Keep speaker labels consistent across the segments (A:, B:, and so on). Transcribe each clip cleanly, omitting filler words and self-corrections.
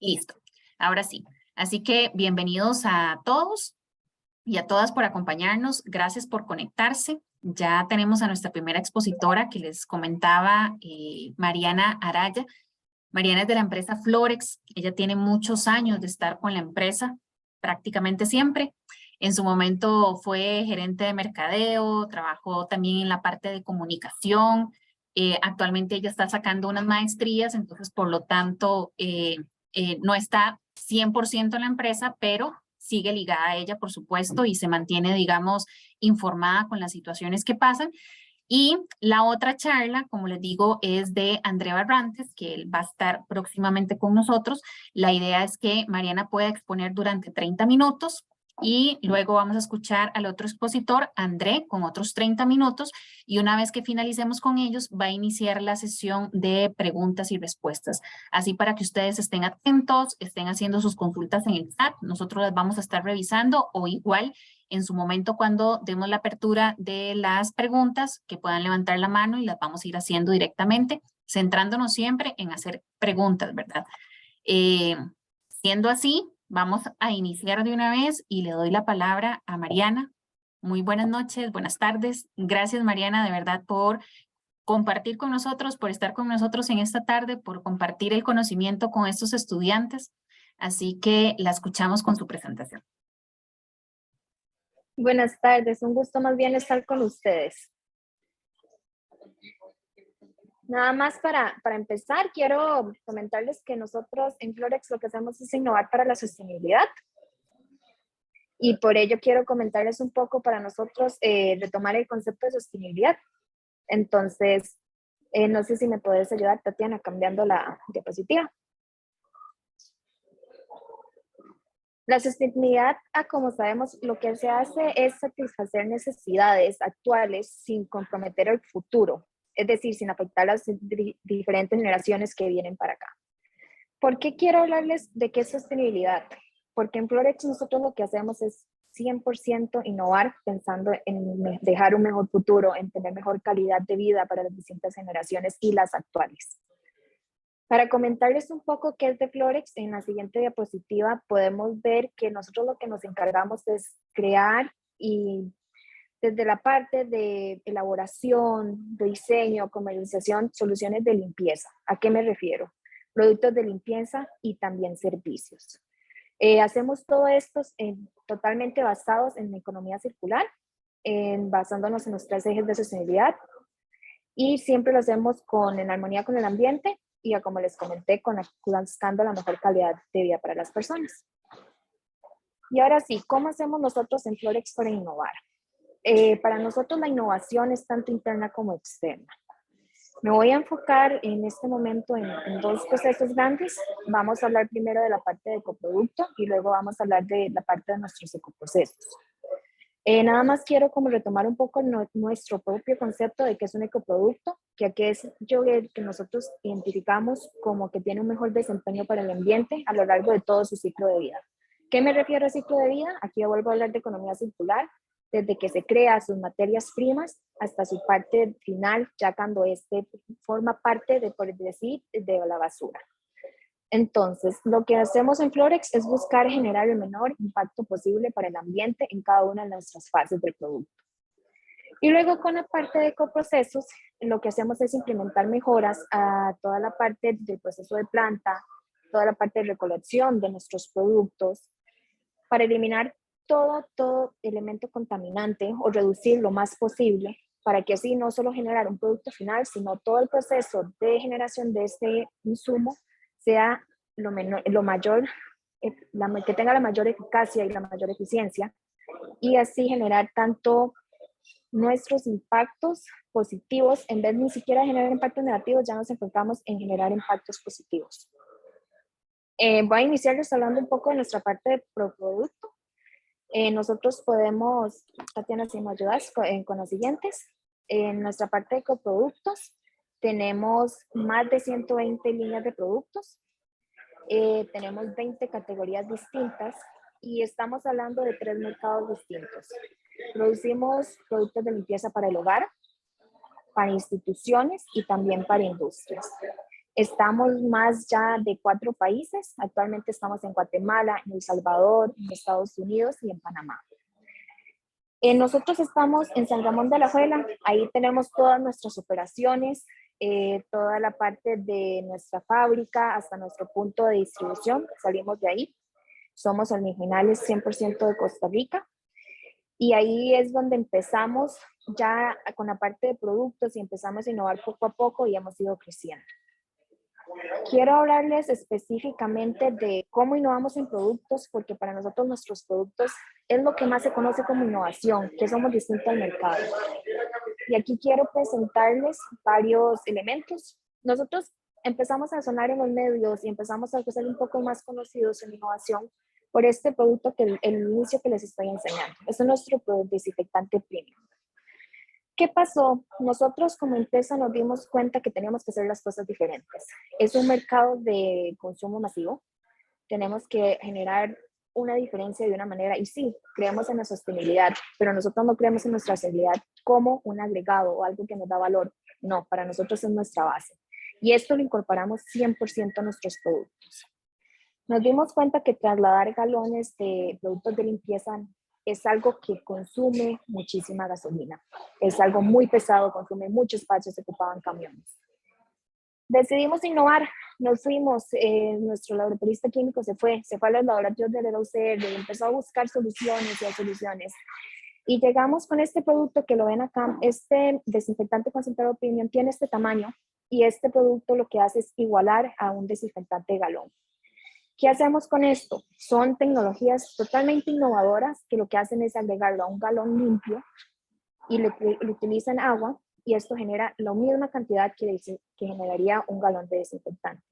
A: Listo, ahora sí. Así que bienvenidos a todos y a todas por acompañarnos. Gracias por conectarse. Ya tenemos a nuestra primera expositora que les comentaba, Mariana Araya. Mariana es de la empresa Florex. Ella tiene muchos años de estar con la empresa, prácticamente siempre. En su momento fue gerente de mercadeo, trabajó también en la parte de comunicación. Actualmente ella está sacando unas maestrías, entonces por lo tanto no está 100% en la empresa, pero sigue ligada a ella, por supuesto, y se mantiene, digamos, informada con las situaciones que pasan. Y la otra charla, como les digo, es de André Barrantes, que él va a estar próximamente con nosotros. La idea es que Mariana pueda exponer durante 30 minutos y luego vamos a escuchar al otro expositor, André, con otros 30 minutos. Y una vez que finalicemos con ellos, va a iniciar la sesión de preguntas y respuestas. Así para que ustedes estén atentos, estén haciendo sus consultas en el chat. Nosotros las vamos a estar revisando o igual en su momento cuando demos la apertura de las preguntas, que puedan levantar la mano y las vamos a ir haciendo directamente, centrándonos siempre en hacer preguntas, ¿verdad? Eh, Siendo así, vamos a iniciar de una vez y le doy la palabra a Mariana. Muy buenas noches, buenas tardes. Gracias, Mariana, de verdad, por compartir con nosotros, por estar con nosotros en esta tarde, por compartir el conocimiento con estos estudiantes. Así que la escuchamos con su presentación.
B: Buenas tardes, un gusto más bien estar con ustedes. Nada más para empezar, quiero comentarles que nosotros en Florex lo que hacemos es innovar para la sostenibilidad. Y por ello quiero comentarles un poco para nosotros retomar el concepto de sostenibilidad. Entonces, no sé si me puedes ayudar, Tatiana, cambiando la diapositiva. La sostenibilidad, como sabemos, lo que se hace es satisfacer necesidades actuales sin comprometer el futuro, es decir, sin afectar a las diferentes generaciones que vienen para acá. ¿Por qué quiero hablarles de qué es sostenibilidad? Porque en Florex nosotros lo que hacemos es 100% innovar pensando en dejar un mejor futuro, en tener mejor calidad de vida para las distintas generaciones y las actuales. Para comentarles un poco qué es de Florex, en la siguiente diapositiva podemos ver que nosotros lo que nos encargamos es crear y desde la parte de elaboración, de diseño, comercialización, soluciones de limpieza. ¿A qué me refiero? Productos de limpieza y también servicios. Hacemos todo esto totalmente basados en la economía circular, basándonos en los 3 ejes de sostenibilidad y siempre lo hacemos en armonía con el ambiente y como les comenté, buscando la mejor calidad de vida para las personas. Y ahora sí, ¿cómo hacemos nosotros en Florex para innovar? Para nosotros la innovación es tanto interna como externa. Me voy a enfocar en este momento en 2 procesos grandes. Vamos a hablar primero de la parte de ecoproducto y luego vamos a hablar de la parte de nuestros ecoprocesos. Nada más quiero como retomar un poco nuestro propio concepto de qué es un ecoproducto, que aquí es que nosotros identificamos como que tiene un mejor desempeño para el ambiente a lo largo de todo su ciclo de vida. ¿Qué me refiero a ciclo de vida? Aquí vuelvo a hablar de economía circular, desde que se crea sus materias primas hasta su parte final, ya cuando forma parte de, por decir, de la basura. Entonces, lo que hacemos en Florex es buscar generar el menor impacto posible para el ambiente en cada una de nuestras fases del producto. Y luego con la parte de ecoprocesos, lo que hacemos es implementar mejoras a toda la parte del proceso de planta, toda la parte de recolección de nuestros productos, para eliminar todo elemento contaminante o reducir lo más posible, para que así no solo generar un producto final, sino todo el proceso de generación de este insumo sea que tenga la mayor eficacia y la mayor eficiencia, y así generar tanto nuestros impactos positivos, en vez de ni siquiera generar impactos negativos, ya nos enfocamos en generar impactos positivos. Voy a iniciarles hablando un poco de nuestra parte de producto. Nosotros podemos, Tatiana, si me ayudas con los siguientes. En nuestra parte de coproductos tenemos más de 120 líneas de productos. Tenemos 20 categorías distintas y estamos hablando de 3 mercados distintos. Producimos productos de limpieza para el hogar, para instituciones y también para industrias. Estamos más ya de 4 países. Actualmente estamos en Guatemala, en El Salvador, en Estados Unidos y en Panamá. Nosotros estamos en San Ramón de Alajuela. Ahí tenemos todas nuestras operaciones, toda la parte de nuestra fábrica hasta nuestro punto de distribución. Salimos de ahí. Somos originales 100% de Costa Rica. Y ahí es donde empezamos ya con la parte de productos y empezamos a innovar poco a poco y hemos ido creciendo. Quiero hablarles específicamente de cómo innovamos en productos, porque para nosotros nuestros productos es lo que más se conoce como innovación, que somos distintos al mercado. Y aquí quiero presentarles varios elementos. Nosotros empezamos a sonar en los medios y empezamos a ser un poco más conocidos en innovación por este producto que el inicio que les estoy enseñando. Es nuestro desinfectante premium. ¿Qué pasó? Nosotros como empresa nos dimos cuenta que teníamos que hacer las cosas diferentes. Es un mercado de consumo masivo. Tenemos que generar una diferencia de una manera. Y sí, creemos en la sostenibilidad, pero nosotros no creemos en nuestra sostenibilidad como un agregado o algo que nos da valor. No, para nosotros es nuestra base. Y esto lo incorporamos 100% a nuestros productos. Nos dimos cuenta que trasladar galones de productos de limpieza es algo que consume muchísima gasolina. Es algo muy pesado, consume mucho espacio, se ocupaban camiones. Decidimos innovar, nos fuimos, nuestro laboratorista químico se fue a los laboratorios de la UCR y empezó a buscar soluciones y soluciones. Y llegamos con este producto que lo ven acá, este desinfectante concentrado premium tiene este tamaño y este producto lo que hace es igualar a un desinfectante de galón. ¿Qué hacemos con esto? Son tecnologías totalmente innovadoras que lo que hacen es agregarlo a un galón limpio y le utilizan agua y esto genera la misma cantidad que generaría un galón de desinfectante.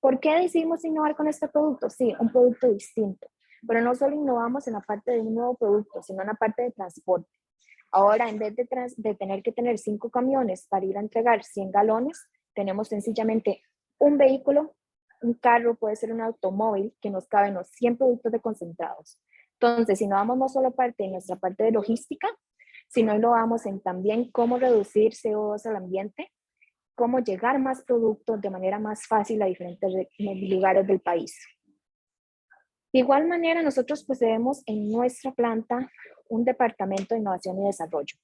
B: ¿Por qué decidimos innovar con este producto? Sí, un producto distinto, pero no solo innovamos en la parte de un nuevo producto, sino en la parte de transporte. Ahora, en vez de tener que tener 5 camiones para ir a entregar 100 galones, tenemos sencillamente un vehículo, un carro, puede ser un automóvil que nos caben los 100 productos de concentrados. Entonces, si no vamos no solo parte de nuestra parte de logística, sino lo vamos en también cómo reducir CO2 al ambiente, cómo llegar más productos de manera más fácil a diferentes lugares del país. De igual manera, nosotros poseemos en nuestra planta un departamento de innovación y desarrollo.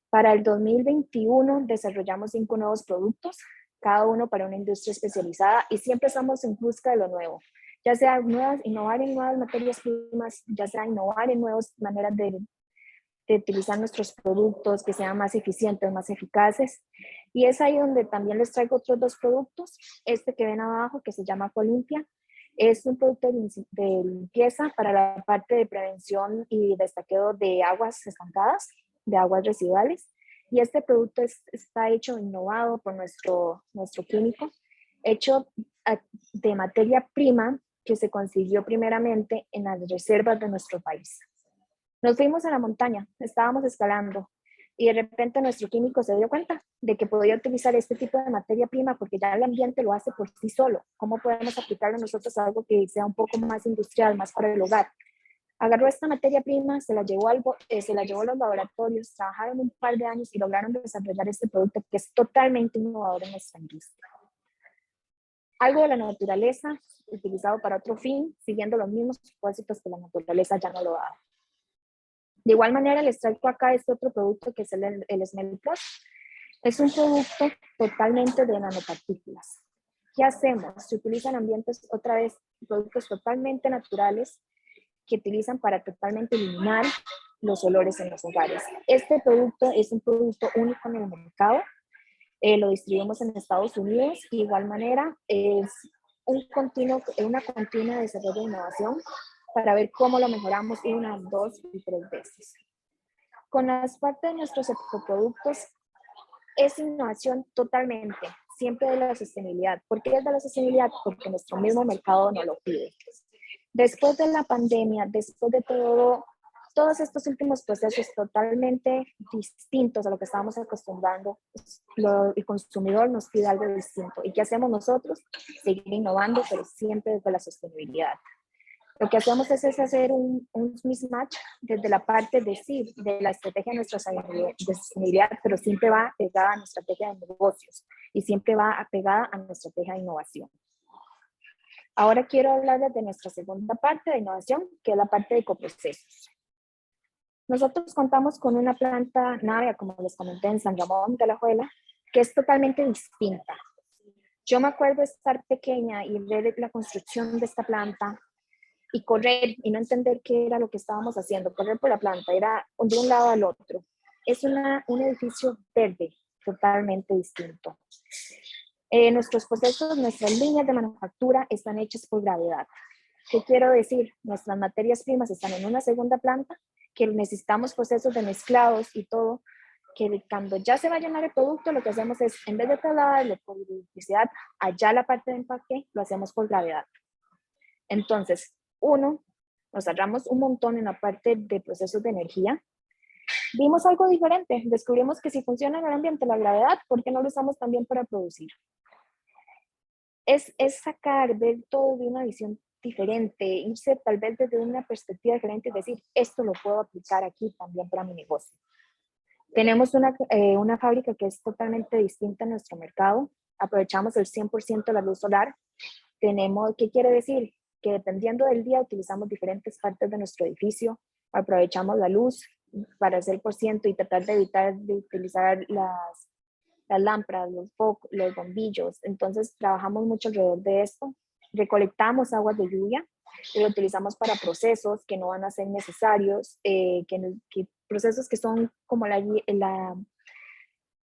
B: Para el 2021 desarrollamos 5 nuevos productos, cada uno para una industria especializada y siempre estamos en busca de lo nuevo, ya sea innovar en nuevas materias primas, ya sea innovar en nuevas maneras de utilizar nuestros productos que sean más eficientes, más eficaces. Y es ahí donde también les traigo otros 2 productos. Este que ven abajo, que se llama Colimpia, es un producto de limpieza para la parte de prevención y destaqueo de aguas estancadas, de aguas residuales. Y este producto está hecho, innovado por nuestro químico, hecho de materia prima que se consiguió primeramente en las reservas de nuestro país. Nos fuimos a la montaña, estábamos escalando y de repente nuestro químico se dio cuenta de que podía utilizar este tipo de materia prima porque ya el ambiente lo hace por sí solo. ¿Cómo podemos aplicarlo nosotros a algo que sea un poco más industrial, más para el hogar? Agarró esta materia prima, se la llevó a los laboratorios, trabajaron un par de años y lograron desarrollar este producto que es totalmente innovador en nuestra industria. Algo de la naturaleza utilizado para otro fin, siguiendo los mismos propósitos que la naturaleza ya no lo da. De igual manera, les traigo acá este otro producto que es el Smell Plus. Es un producto totalmente de nanopartículas. ¿Qué hacemos? Se utilizan ambientes, otra vez, productos totalmente naturales que utilizan para totalmente eliminar los olores en los hogares. Este producto es un producto único en el mercado. Lo distribuimos en Estados Unidos. De igual manera, es una continua desarrollo de innovación para ver cómo lo mejoramos 1, 2 y 3 veces. Con las partes de nuestros productos es innovación totalmente, siempre de la sostenibilidad. ¿Por qué es de la sostenibilidad? Porque nuestro mismo mercado nos lo pide. Después de la pandemia, después de todos estos últimos procesos totalmente distintos a lo que estábamos acostumbrando, el consumidor nos pide algo distinto. ¿Y qué hacemos nosotros? Seguir innovando, pero siempre desde la sostenibilidad. Lo que hacemos es hacer un mismatch desde la parte de sí, de la estrategia de nuestra sostenibilidad, pero siempre va pegada a nuestra estrategia de negocios y siempre va pegada a nuestra estrategia de innovación. Ahora quiero hablarles de nuestra segunda parte de innovación, que es la parte de coprocesos. Nosotros contamos con una planta Navia, como les comenté, en San Ramón de Alajuela, que es totalmente distinta. Yo me acuerdo estar pequeña y ver la construcción de esta planta y correr y no entender qué era lo que estábamos haciendo, correr por la planta, era de un lado al otro. Es un edificio verde, totalmente distinto. Nuestros procesos, nuestras líneas de manufactura están hechas por gravedad. ¿Qué quiero decir? Nuestras materias primas están en una segunda planta, que necesitamos procesos de mezclados y todo, que cuando ya se va a llenar el producto, lo que hacemos es, en vez de trasladarlo por electricidad, allá la parte de empaque, lo hacemos por gravedad. Entonces, nos ahorramos un montón en la parte de procesos de energía. Vimos algo diferente, descubrimos que si funciona en el ambiente la gravedad, ¿por qué no lo usamos también para producir? Es sacar, ver todo de una visión diferente, irse tal vez desde una perspectiva diferente y decir, esto lo puedo aplicar aquí también para mi negocio. Tenemos una fábrica que es totalmente distinta en nuestro mercado, aprovechamos el 100% de la luz solar. ¿Qué quiere decir? Que dependiendo del día utilizamos diferentes partes de nuestro edificio, aprovechamos la luz para hacer por ciento y tratar de evitar de utilizar las lámparas, los bombillos. Entonces trabajamos mucho alrededor de esto. Recolectamos aguas de lluvia y lo utilizamos para procesos que no van a ser necesarios, procesos que son como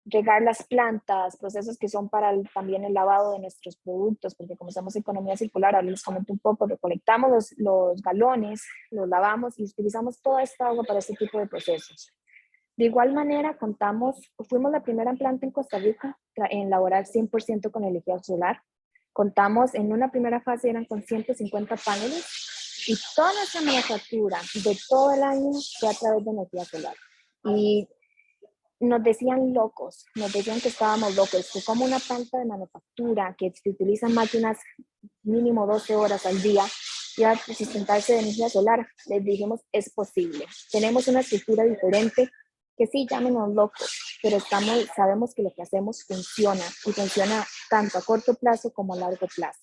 B: regar las plantas, procesos que son para también el lavado de nuestros productos, porque como hacemos economía circular, ahora les comento un poco, recolectamos los galones, los lavamos y utilizamos toda esta agua para este tipo de procesos. De igual manera, fuimos la primera planta en Costa Rica en elaborar 100% con energía solar. Contamos en una primera fase, eran con 150 paneles y toda nuestra manufactura de todo el año fue a través de energía solar. Y nos decían locos, nos decían que estábamos locos, que como una planta de manufactura que se utilizan máquinas mínimo 12 horas al día iba a sustentarse de energía solar. Les dijimos, es posible. Tenemos una estructura diferente, que sí, llámenos locos, pero sabemos que lo que hacemos funciona y funciona tanto a corto plazo como a largo plazo.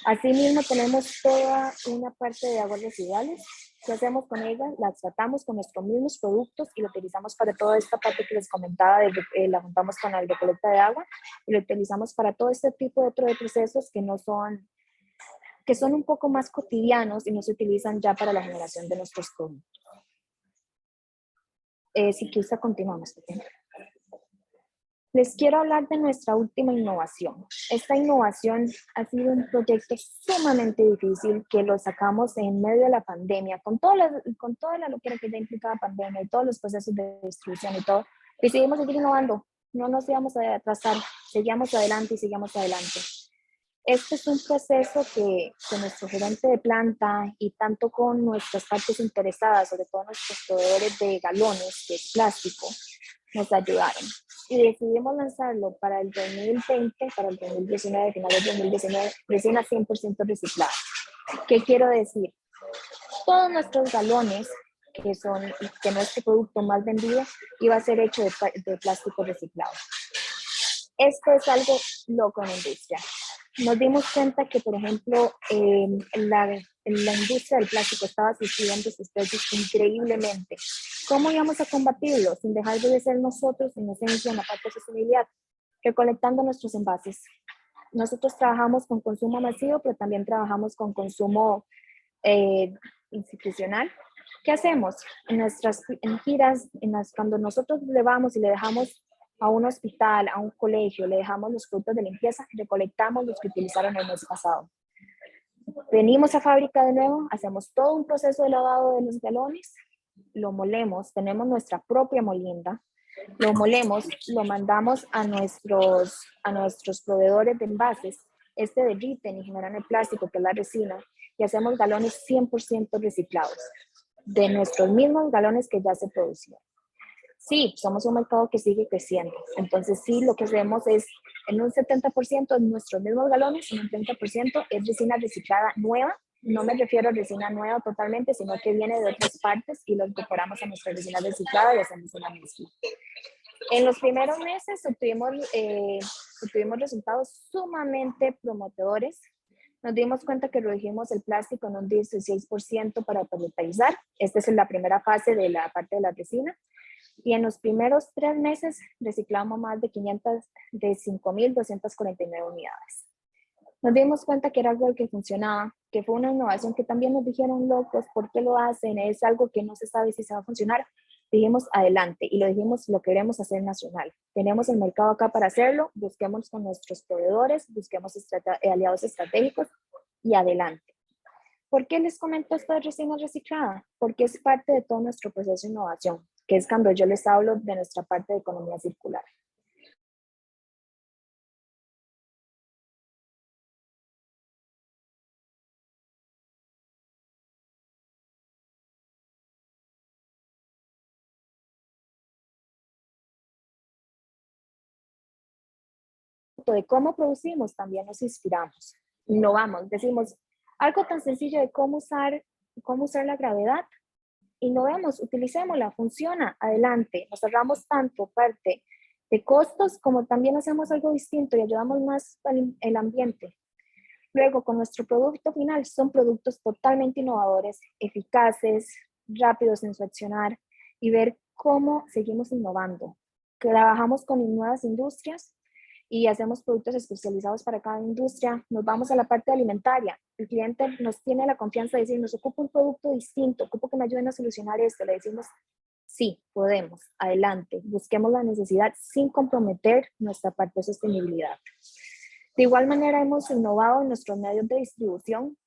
B: Asimismo, tenemos toda una parte de aguas residuales. ¿Qué hacemos con ellas? Las tratamos con nuestros mismos productos y lo utilizamos para toda esta parte que les comentaba, la juntamos con el recolecta de agua y lo utilizamos para todo este tipo de procesos que son un poco más cotidianos y no se utilizan ya para la generación de nuestros productos. Si quizá continuamos. Les quiero hablar de nuestra última innovación. Esta innovación ha sido un proyecto sumamente difícil que lo sacamos en medio de la pandemia, con toda la locura que ya implicaba pandemia y todos los procesos de distribución y todo. Decidimos seguir innovando, no nos íbamos a atrasar, seguíamos adelante y seguíamos adelante. Este es un proceso que nuestro gerente de planta y tanto con nuestras partes interesadas, sobre todo nuestros proveedores de galones, que es plástico, nos ayudaron. Y decidimos lanzarlo para el 2020, para el 2019, finales de 2019, recién a 100% reciclado. ¿Qué quiero decir? Todos nuestros galones, que nuestro producto más vendido, iba a ser hecho de plástico reciclado. Esto es algo loco en la industria. Nos dimos cuenta que, por ejemplo, la industria del plástico estaba subiendo sus precios increíblemente. ¿Cómo íbamos a combatirlo? Sin dejar de ser nosotros, en esencia, en la parte de sostenibilidad, recolectando nuestros envases. Nosotros trabajamos con consumo masivo, pero también trabajamos con consumo institucional. ¿Qué hacemos? En giras, cuando nosotros le vamos y le dejamos a un hospital, a un colegio, le dejamos los productos de limpieza, recolectamos los que utilizaron el mes pasado. Venimos a fábrica de nuevo, hacemos todo un proceso de lavado de los galones, lo molemos, tenemos nuestra propia molinda, lo molemos, lo mandamos a nuestros proveedores de envases, derriten y generan el plástico, que es la resina, y hacemos galones 100% reciclados, de nuestros mismos galones que ya se producían. Sí, somos un mercado que sigue creciendo. Entonces, sí, lo que hacemos es, en un 70% de nuestros mismos galones, en un 30% es resina reciclada nueva No me refiero a resina nueva totalmente, sino que viene de otras partes y lo incorporamos a nuestra resina reciclada y hacemos una mezcla. En los primeros meses obtuvimos resultados sumamente prometedores. Nos dimos cuenta que redujimos el plástico en un 16% para pelletizar. Esta es la primera fase de la parte de la resina. Y en los primeros 3 meses reciclamos más de 5.249 unidades. Nos dimos cuenta que era algo que funcionaba, que fue una innovación que también nos dijeron locos, ¿por qué lo hacen? Es algo que no se sabe si se va a funcionar. Dijimos adelante y lo dijimos, lo queremos hacer nacional. Tenemos el mercado acá para hacerlo, busquemos con nuestros proveedores, busquemos aliados estratégicos y adelante. ¿Por qué les comento esto de resina reciclada? Porque es parte de todo nuestro proceso de innovación, que es cuando yo les hablo de nuestra parte de economía circular. De cómo producimos también nos inspiramos, innovamos, decimos algo tan sencillo de cómo usar la gravedad, innovemos, utilicémosla, funciona, adelante, nos ahorramos tanto parte de costos como también hacemos algo distinto y ayudamos más al ambiente. Luego, con nuestro producto final, son productos totalmente innovadores, eficaces, rápidos en su accionar y ver cómo seguimos innovando. Trabajamos con nuevas industrias y hacemos productos especializados para cada industria. Nos vamos a la parte alimentaria. El cliente nos tiene la confianza de decir, nos ocupa un producto distinto, ocupo que me ayuden a solucionar esto. Le decimos, sí, podemos, adelante. Busquemos la necesidad sin comprometer nuestra parte de sostenibilidad. De igual manera, hemos innovado en nuestros medios de distribución.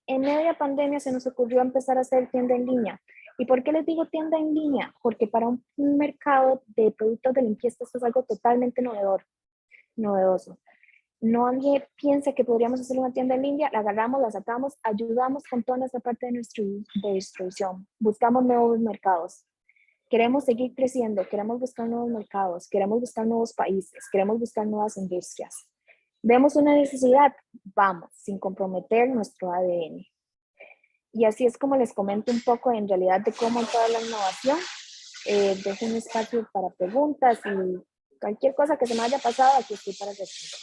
B: En media pandemia se nos ocurrió empezar a hacer tienda en línea. ¿Y por qué les digo tienda en línea? Porque para un mercado de productos de limpieza esto es algo totalmente novedoso. Nadie piensa que podríamos hacer una tienda en línea, la agarramos, la sacamos, ayudamos con toda esta parte de distribución. Buscamos nuevos mercados. Queremos seguir creciendo, queremos buscar nuevos mercados, queremos buscar nuevos países, queremos buscar nuevas industrias. Vemos una necesidad, vamos, sin comprometer nuestro ADN. Y así es como les comento un poco en realidad de cómo toda la innovación. Dejo un espacio para preguntas y cualquier cosa que se me haya pasado, aquí estoy para responder.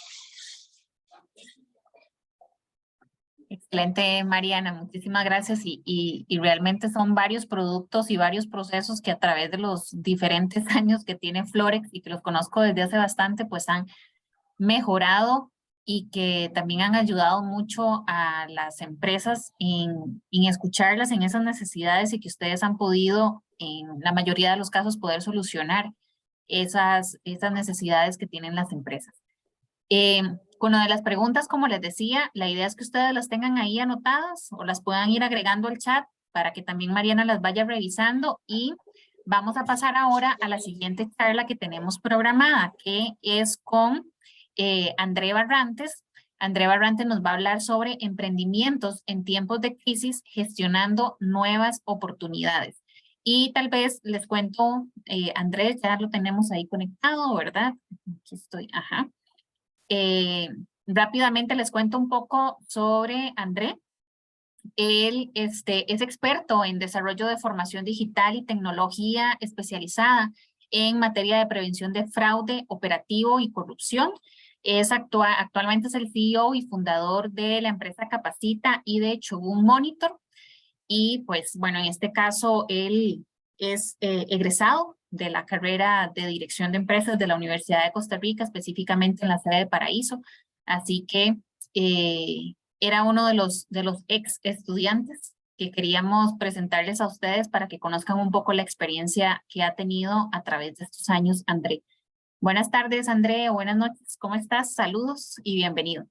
A: Excelente, Mariana, muchísimas gracias y realmente son varios productos y varios procesos que a través de los diferentes años que tiene Florex y que los conozco desde hace bastante, pues han mejorado y que también han ayudado mucho a las empresas en escucharlas en esas necesidades y que ustedes han podido, en la mayoría de los casos, poder solucionar esas necesidades que tienen las empresas. Con lo de las preguntas, como les decía, la idea es que ustedes las tengan ahí anotadas o las puedan ir agregando al chat para que también Mariana las vaya revisando y vamos a pasar ahora a la siguiente charla que tenemos programada, que es con André Barrantes. André Barrantes nos va a hablar sobre emprendimientos en tiempos de crisis, gestionando nuevas oportunidades. Y tal vez les cuento, Andrés, ya lo tenemos ahí conectado, ¿verdad? Aquí estoy, ajá. Rápidamente les cuento un poco sobre André. Él es experto en desarrollo de formación digital y tecnología especializada en materia de prevención de fraude operativo y corrupción. Actualmente es el CEO y fundador de la empresa Capacita y de Shogun Monitor. Y pues bueno, en este caso él es egresado de la carrera de Dirección de Empresas de la Universidad de Costa Rica, específicamente en la sede de Paraíso. Así que era uno de los ex estudiantes que queríamos presentarles a ustedes para que conozcan un poco la experiencia que ha tenido a través de estos años, André. Buenas tardes, André, o buenas noches. ¿Cómo estás? Saludos y bienvenido.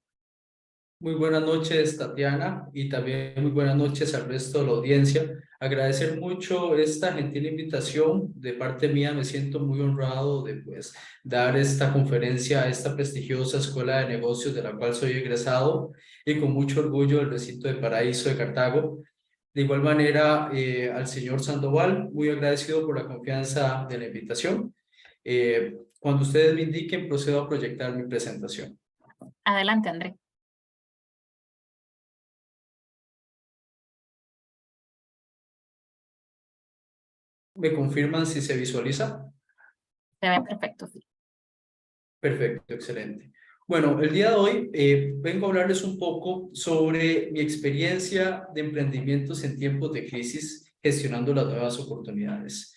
C: Muy buenas noches, Tatiana, y también muy buenas noches al resto de la audiencia. Agradecer mucho esta gentil invitación. De parte mía me siento muy honrado de dar esta conferencia a esta prestigiosa Escuela de Negocios de la cual soy egresado y con mucho orgullo del recinto de Paraíso de Cartago. De igual manera, al señor Sandoval, muy agradecido por la confianza de la invitación. Cuando ustedes me indiquen, procedo a proyectar mi presentación.
A: Adelante, André.
C: ¿Me confirman si se visualiza?
A: Se ve perfecto, sí.
C: Perfecto, excelente. Bueno, el día de hoy vengo a hablarles un poco sobre mi experiencia de emprendimientos en tiempos de crisis, gestionando las nuevas oportunidades.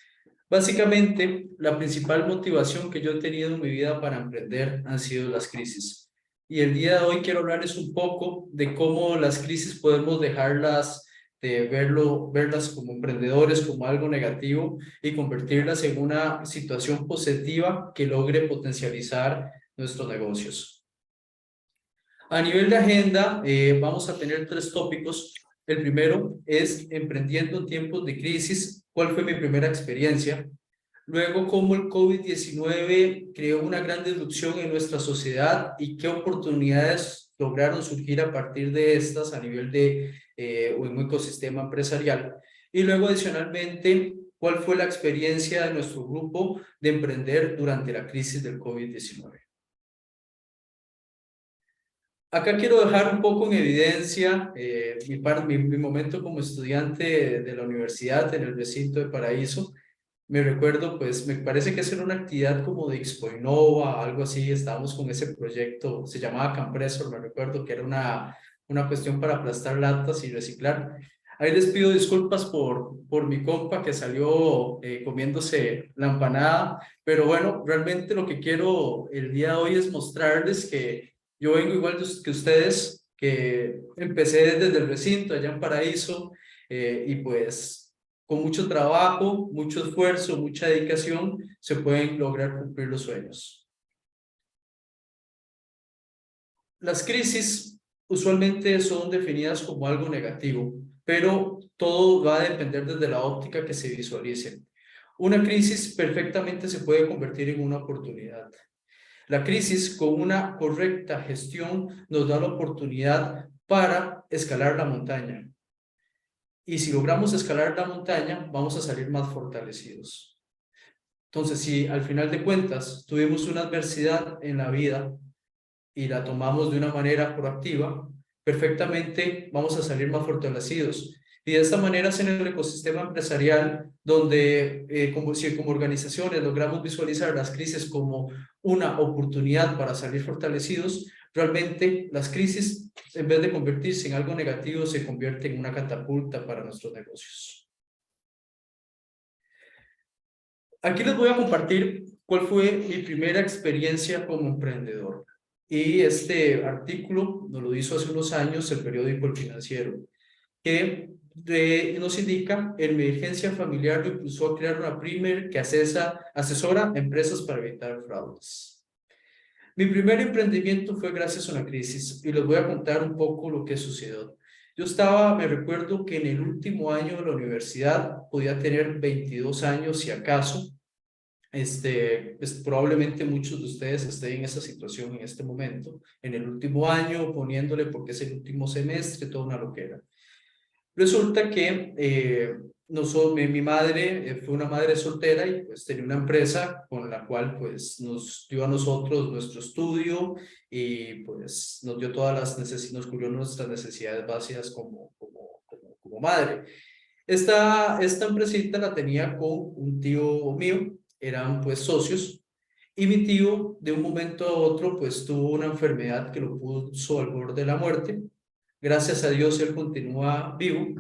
C: Básicamente, la principal motivación que yo he tenido en mi vida para emprender han sido las crisis. Y el día de hoy quiero hablarles un poco de cómo las crisis podemos dejarlas de verlas como emprendedores, como algo negativo y convertirlas en una situación positiva que logre potencializar nuestros negocios. A nivel de agenda, vamos a tener 3 tópicos. El primero es emprendiendo en tiempos de crisis. ¿Cuál fue mi primera experiencia? Luego, cómo el COVID-19 creó una gran disrupción en nuestra sociedad y qué oportunidades lograron surgir a partir de estas a nivel de un ecosistema empresarial. Y luego, adicionalmente, cuál fue la experiencia de nuestro grupo de emprender durante la crisis del COVID-19. Acá quiero dejar un poco en evidencia mi momento como estudiante de la universidad en el recinto de Paraíso. Me recuerdo, pues, me parece que era una actividad como de Expo Innova, algo así. Estábamos con ese proyecto, se llamaba Campresor, me recuerdo que era una cuestión para aplastar latas y reciclar. Ahí les pido disculpas por mi compa que salió comiéndose la empanada, pero bueno, realmente lo que quiero el día de hoy es mostrarles que yo vengo igual que ustedes, que empecé desde el recinto allá en Paraíso y pues con mucho trabajo, mucho esfuerzo, mucha dedicación, se pueden lograr cumplir los sueños. Las crisis usualmente son definidas como algo negativo, pero todo va a depender desde la óptica que se visualice. Una crisis perfectamente se puede convertir en una oportunidad. La crisis, con una correcta gestión, nos da la oportunidad para escalar la montaña. Y si logramos escalar la montaña, vamos a salir más fortalecidos. Entonces, si al final de cuentas tuvimos una adversidad en la vida y la tomamos de una manera proactiva, perfectamente vamos a salir más fortalecidos. Y de esta manera es en el ecosistema empresarial donde si como organizaciones logramos visualizar las crisis como una oportunidad para salir fortalecidos, realmente las crisis, en vez de convertirse en algo negativo, se convierten en una catapulta para nuestros negocios. Aquí les voy a compartir cuál fue mi primera experiencia como emprendedor. Y este artículo nos lo hizo hace unos años el periódico El Financiero, que nos indica: emergencia familiar lo impulsó a crear una primer que asesora a empresas para evitar fraudes. Mi primer emprendimiento fue gracias a una crisis y les voy a contar un poco lo que sucedió. Me recuerdo que en el último año de la universidad podía tener 22 años si acaso. Probablemente muchos de ustedes estén en esa situación en este momento, en el último año, poniéndole porque es el último semestre, toda una loquera. Resulta que mi madre fue una madre soltera y pues tenía una empresa con la cual pues nos dio a nosotros nuestro estudio y pues nos dio nos cubrió nuestras necesidades básicas como madre. Esta empresita la tenía con un tío mío, eran pues socios, y mi tío de un momento a otro pues tuvo una enfermedad que lo puso al borde de la muerte. Gracias a Dios él continúa vivo,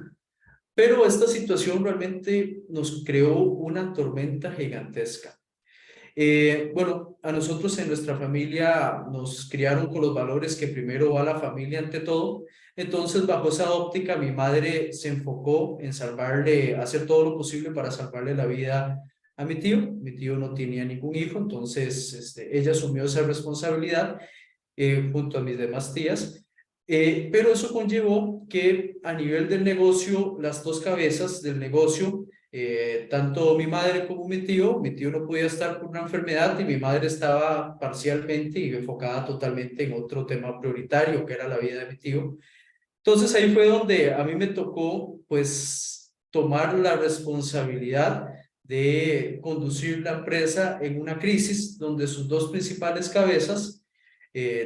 C: pero esta situación realmente nos creó una tormenta gigantesca. Bueno, a nosotros en nuestra familia nos criaron con los valores que primero va la familia ante todo. Entonces, bajo esa óptica, mi madre se enfocó en hacer todo lo posible para salvarle la vida a mi tío. Mi tío no tenía ningún hijo, entonces ella asumió esa responsabilidad junto a mis demás tías. Pero eso conllevó que a nivel del negocio, las dos cabezas del negocio, tanto mi madre como mi tío no podía estar por una enfermedad y mi madre estaba parcialmente y enfocada totalmente en otro tema prioritario que era la vida de mi tío. Entonces ahí fue donde a mí me tocó pues tomar la responsabilidad de conducir la empresa en una crisis donde sus dos principales cabezas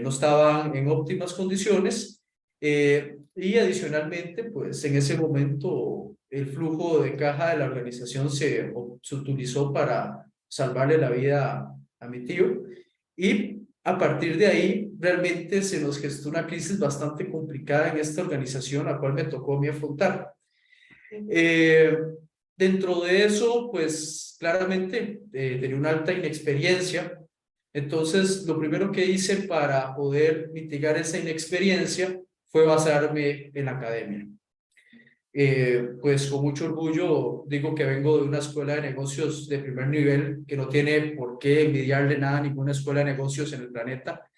C: no estaban en óptimas condiciones. Y adicionalmente, pues en ese momento el flujo de caja de la organización se utilizó para salvarle la vida a mi tío. Y a partir de ahí, realmente se nos gestó una crisis bastante complicada en esta organización, la cual me tocó a mí afrontar. Dentro de eso, pues claramente tenía una alta inexperiencia. Entonces, lo primero que hice para poder mitigar esa inexperiencia fue basarme en la academia. Pues con mucho orgullo digo que vengo de una escuela de negocios de primer nivel que no tiene por qué envidiarle nada a ninguna escuela de negocios en el planeta.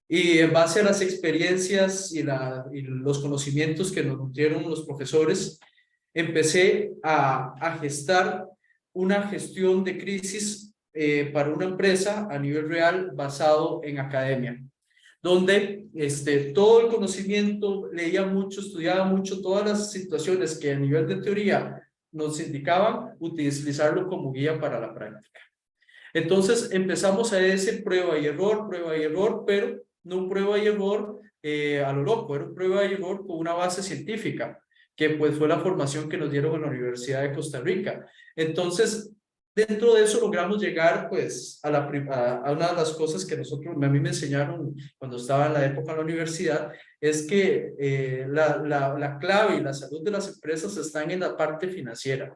C: Y en base a las experiencias y los conocimientos que nos nutrieron los profesores, empecé a gestar una gestión de crisis para una empresa a nivel real basado en academia, donde todo el conocimiento, leía mucho, estudiaba mucho, todas las situaciones que a nivel de teoría nos indicaban, utilizarlo como guía para la práctica. Entonces empezamos a ese prueba y error, pero no un prueba y error a lo loco, era un prueba y error con una base científica, que pues fue la formación que nos dieron en la Universidad de Costa Rica. Entonces, dentro de eso logramos llegar pues a una de las cosas que a mí me enseñaron cuando estaba en la época en la universidad, es que la clave y la salud de las empresas están en la parte financiera.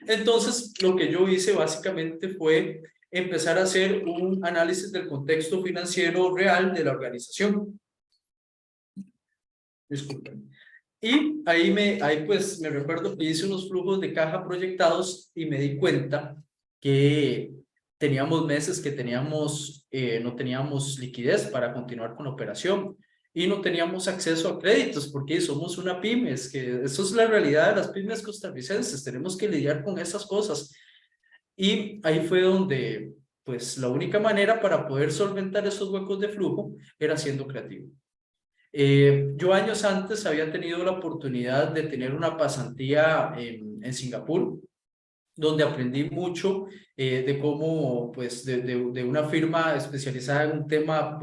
C: Entonces, lo que yo hice básicamente fue empezar a hacer un análisis del contexto financiero real de la organización. Disculpen. Y ahí pues me recuerdo que hice unos flujos de caja proyectados y me di cuenta que teníamos meses que no teníamos liquidez para continuar con la operación y no teníamos acceso a créditos porque somos una pyme, que eso es la realidad de las pymes costarricenses, tenemos que lidiar con esas cosas. Y ahí fue donde pues la única manera para poder solventar esos huecos de flujo era siendo creativo. Yo años antes había tenido la oportunidad de tener una pasantía en Singapur, donde aprendí mucho de cómo, pues, de una firma especializada en un tema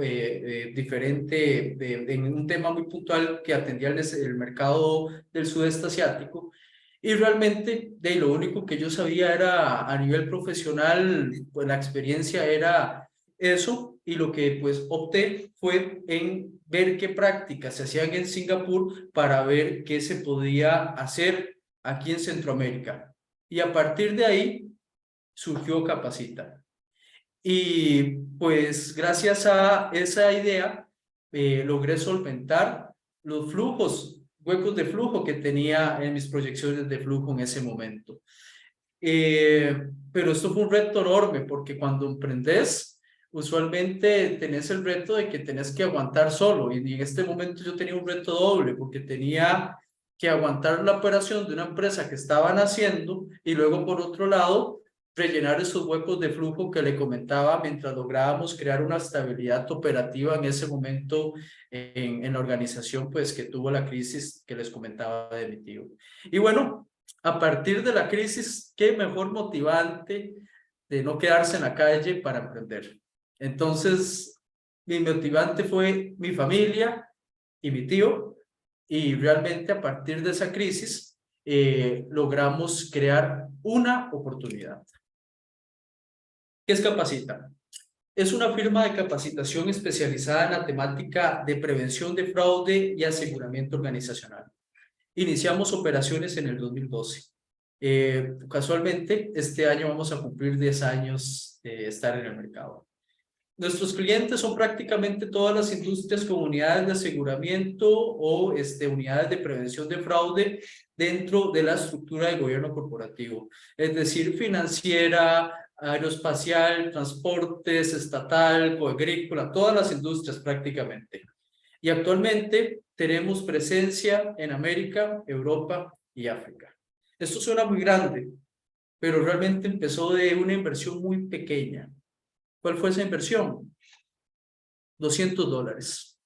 C: diferente, en un tema muy puntual que atendía el mercado del sudeste asiático. Y realmente, lo único que yo sabía era a nivel profesional, pues la experiencia era eso, y lo que pues opté fue en ver qué prácticas se hacían en Singapur para ver qué se podía hacer aquí en Centroamérica. Y a partir de ahí surgió Capacita. Y pues gracias a esa idea logré solventar los huecos de flujo que tenía en mis proyecciones de flujo en ese momento. Pero esto fue un reto enorme porque cuando emprendes, usualmente tenés el reto de que tenés que aguantar solo, y en este momento yo tenía un reto doble porque tenía que aguantar la operación de una empresa que estaban haciendo y luego por otro lado rellenar esos huecos de flujo que le comentaba mientras lográbamos crear una estabilidad operativa en ese momento en la organización pues que tuvo la crisis que les comentaba de mi tío. Y bueno, a partir de la crisis, qué mejor motivante de no quedarse en la calle para emprender. Entonces, mi motivante fue mi familia y mi tío, y realmente a partir de esa crisis logramos crear una oportunidad. ¿Qué es Capacita? Es una firma de capacitación especializada en la temática de prevención de fraude y aseguramiento organizacional. Iniciamos operaciones en el 2012. Casualmente, este año vamos a cumplir 10 años de estar en el mercado. Nuestros clientes son prácticamente todas las industrias con unidades de aseguramiento o unidades de prevención de fraude dentro de la estructura de gobierno corporativo, es decir, financiera, aeroespacial, transportes, estatal, coagrícola, todas las industrias prácticamente. Y actualmente tenemos presencia en América, Europa y África. Esto suena muy grande, pero realmente empezó de una inversión muy pequeña. ¿Cuál fue esa inversión? $200.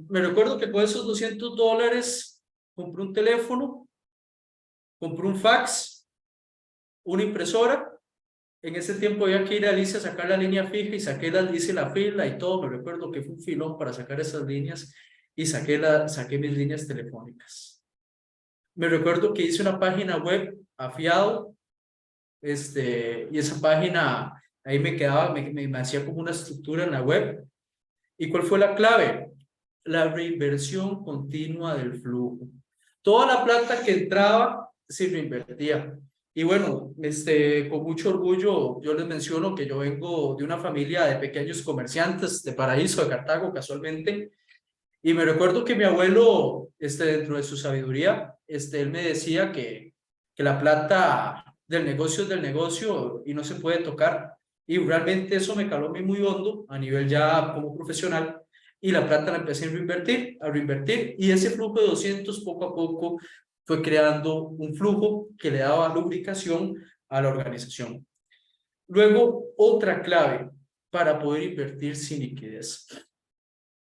C: Me recuerdo que con esos $200 compré un teléfono, compré un fax, una impresora En ese tiempo había que ir a Alicia a sacar la línea fija y hice la fila y todo. Me recuerdo que fue un filón para sacar esas líneas y saqué mis líneas telefónicas. Me recuerdo que hice una página web afiado, y esa página ahí me quedaba, me hacía como una estructura en la web. ¿Y cuál fue la clave? La reinversión continua del flujo. Toda la plata que entraba se reinvertía. Y bueno, con mucho orgullo yo les menciono que yo vengo de una familia de pequeños comerciantes de Paraíso, de Cartago, casualmente. Y me recuerdo que mi abuelo, dentro de su sabiduría, él me decía que la plata del negocio es del negocio y no se puede tocar. Y realmente eso me caló a mí muy hondo a nivel ya como profesional. Y la plata la empecé a reinvertir. Y ese flujo de 200 poco a poco fue creando un flujo que le daba lubricación a la organización. Luego, otra clave para poder invertir sin liquidez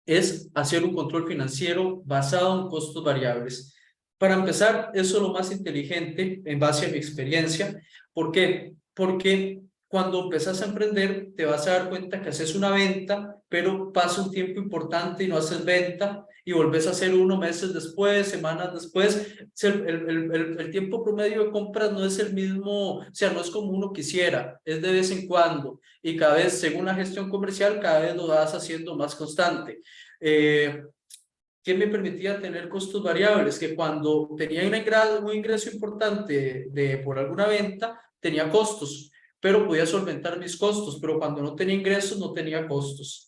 C: es hacer un control financiero basado en costos variables. Para empezar, eso es lo más inteligente en base a mi experiencia. ¿Por qué? Porque cuando empezás a emprender, te vas a dar cuenta que haces una venta, pero pasa un tiempo importante y no haces venta, y volvés a hacer uno meses después, semanas después. El tiempo promedio de compras no es el mismo, o sea, no es como uno quisiera, es de vez en cuando, y cada vez, según la gestión comercial, cada vez lo vas haciendo más constante. ¿Qué me permitía tener costos variables? Que cuando tenía un ingreso importante por alguna venta, tenía costos, pero podía solventar mis costos, pero cuando no tenía ingresos, no tenía costos.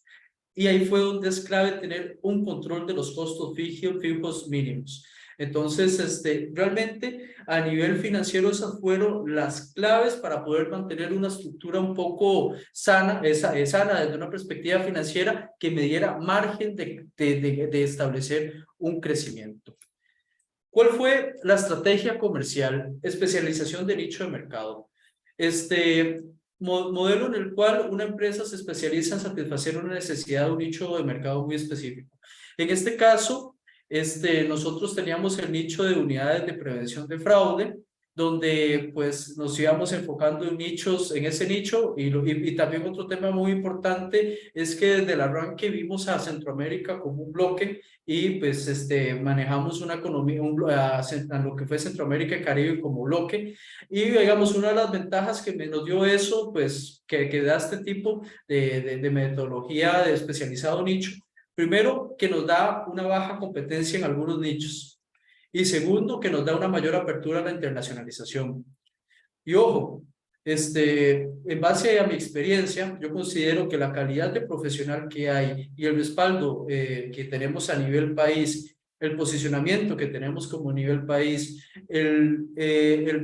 C: Y ahí fue donde es clave tener un control de los costos fijos mínimos. Entonces, realmente a nivel financiero esas fueron las claves para poder mantener una estructura un poco sana, sana desde una perspectiva financiera que me diera margen de establecer un crecimiento. ¿Cuál fue la estrategia comercial? Especialización de nicho de mercado. Modelo en el cual una empresa se especializa en satisfacer una necesidad de un nicho de mercado muy específico. En este caso, nosotros teníamos el nicho de unidades de prevención de fraude, donde pues nos íbamos enfocando en nichos, en ese nicho, y también otro tema muy importante es que desde el arranque vimos a Centroamérica como un bloque y pues manejamos una economía, a lo que fue Centroamérica y Caribe como bloque. Y digamos, una de las ventajas que nos dio eso, pues que da este tipo de metodología de especializado nicho, primero, que nos da una baja competencia en algunos nichos. Y segundo, que nos da una mayor apertura a la internacionalización. Y ojo, en base a mi experiencia, yo considero que la calidad de profesional que hay y el respaldo que tenemos a nivel país, el posicionamiento que tenemos como nivel país, el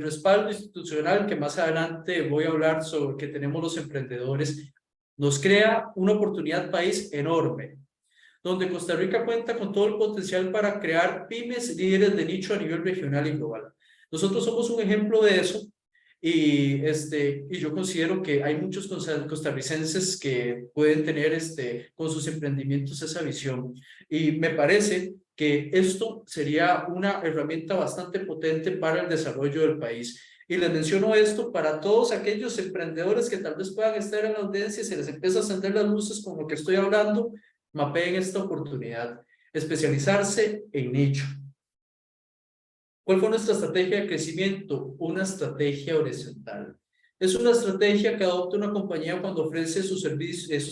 C: respaldo institucional que más adelante voy a hablar sobre que tenemos los emprendedores, nos crea una oportunidad país enorme, donde Costa Rica cuenta con todo el potencial para crear pymes líderes de nicho a nivel regional y global. Nosotros somos un ejemplo de eso y yo considero que hay muchos costarricenses que pueden tener con sus emprendimientos esa visión. Y me parece que esto sería una herramienta bastante potente para el desarrollo del país. Y les menciono esto para todos aquellos emprendedores que tal vez puedan estar en la audiencia y se les empieza a encender las luces con lo que estoy hablando. Mapeen esta oportunidad, especializarse en nicho. ¿Cuál fue nuestra estrategia de crecimiento? Una estrategia horizontal. Es una estrategia que adopta una compañía cuando ofrece sus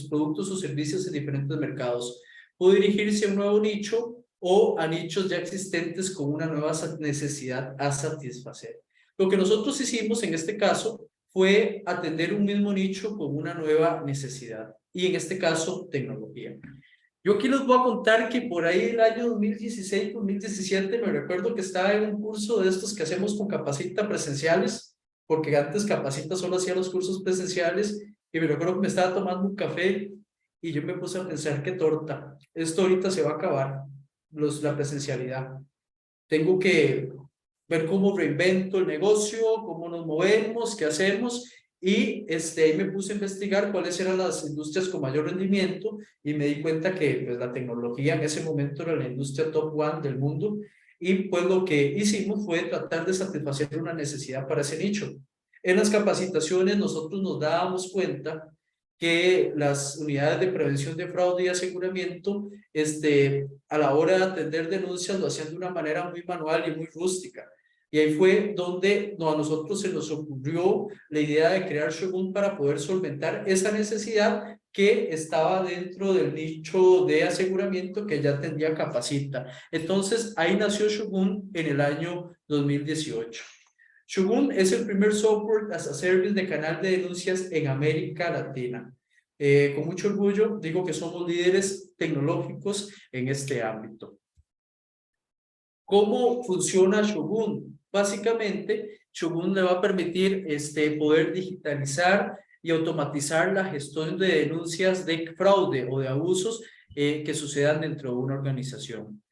C: productos o servicios en diferentes mercados. Puede dirigirse a un nuevo nicho o a nichos ya existentes con una nueva necesidad a satisfacer. Lo que nosotros hicimos en este caso fue atender un mismo nicho con una nueva necesidad y en este caso tecnología. Yo aquí les voy a contar que por ahí el año 2016, 2017, me recuerdo que estaba en un curso de estos que hacemos con Capacita presenciales, porque antes Capacita solo hacía los cursos presenciales, y me recuerdo que me estaba tomando un café y yo me puse a pensar qué torta, esto ahorita se va a acabar, la presencialidad. Tengo que ver cómo reinvento el negocio, cómo nos movemos, qué hacemos. Y ahí me puse a investigar cuáles eran las industrias con mayor rendimiento y me di cuenta que pues, la tecnología en ese momento era la industria top one del mundo y pues lo que hicimos fue tratar de satisfacer una necesidad para ese nicho. En las capacitaciones nosotros nos dábamos cuenta que las unidades de prevención de fraude y aseguramiento, a la hora de atender denuncias, lo hacían de una manera muy manual y muy rústica. Y ahí fue donde a nosotros se nos ocurrió la idea de crear Shogun para poder solventar esa necesidad que estaba dentro del nicho de aseguramiento que ya atendía Capacita. Entonces, ahí nació Shogun en el año 2018. Shogun es el primer software as a service de canal de denuncias en América Latina. Con mucho orgullo digo que somos líderes tecnológicos en este ámbito. ¿Cómo funciona Shogun? Básicamente, Shogun le va a permitir poder digitalizar y automatizar la gestión de denuncias de fraude o de abusos que sucedan dentro de una organización.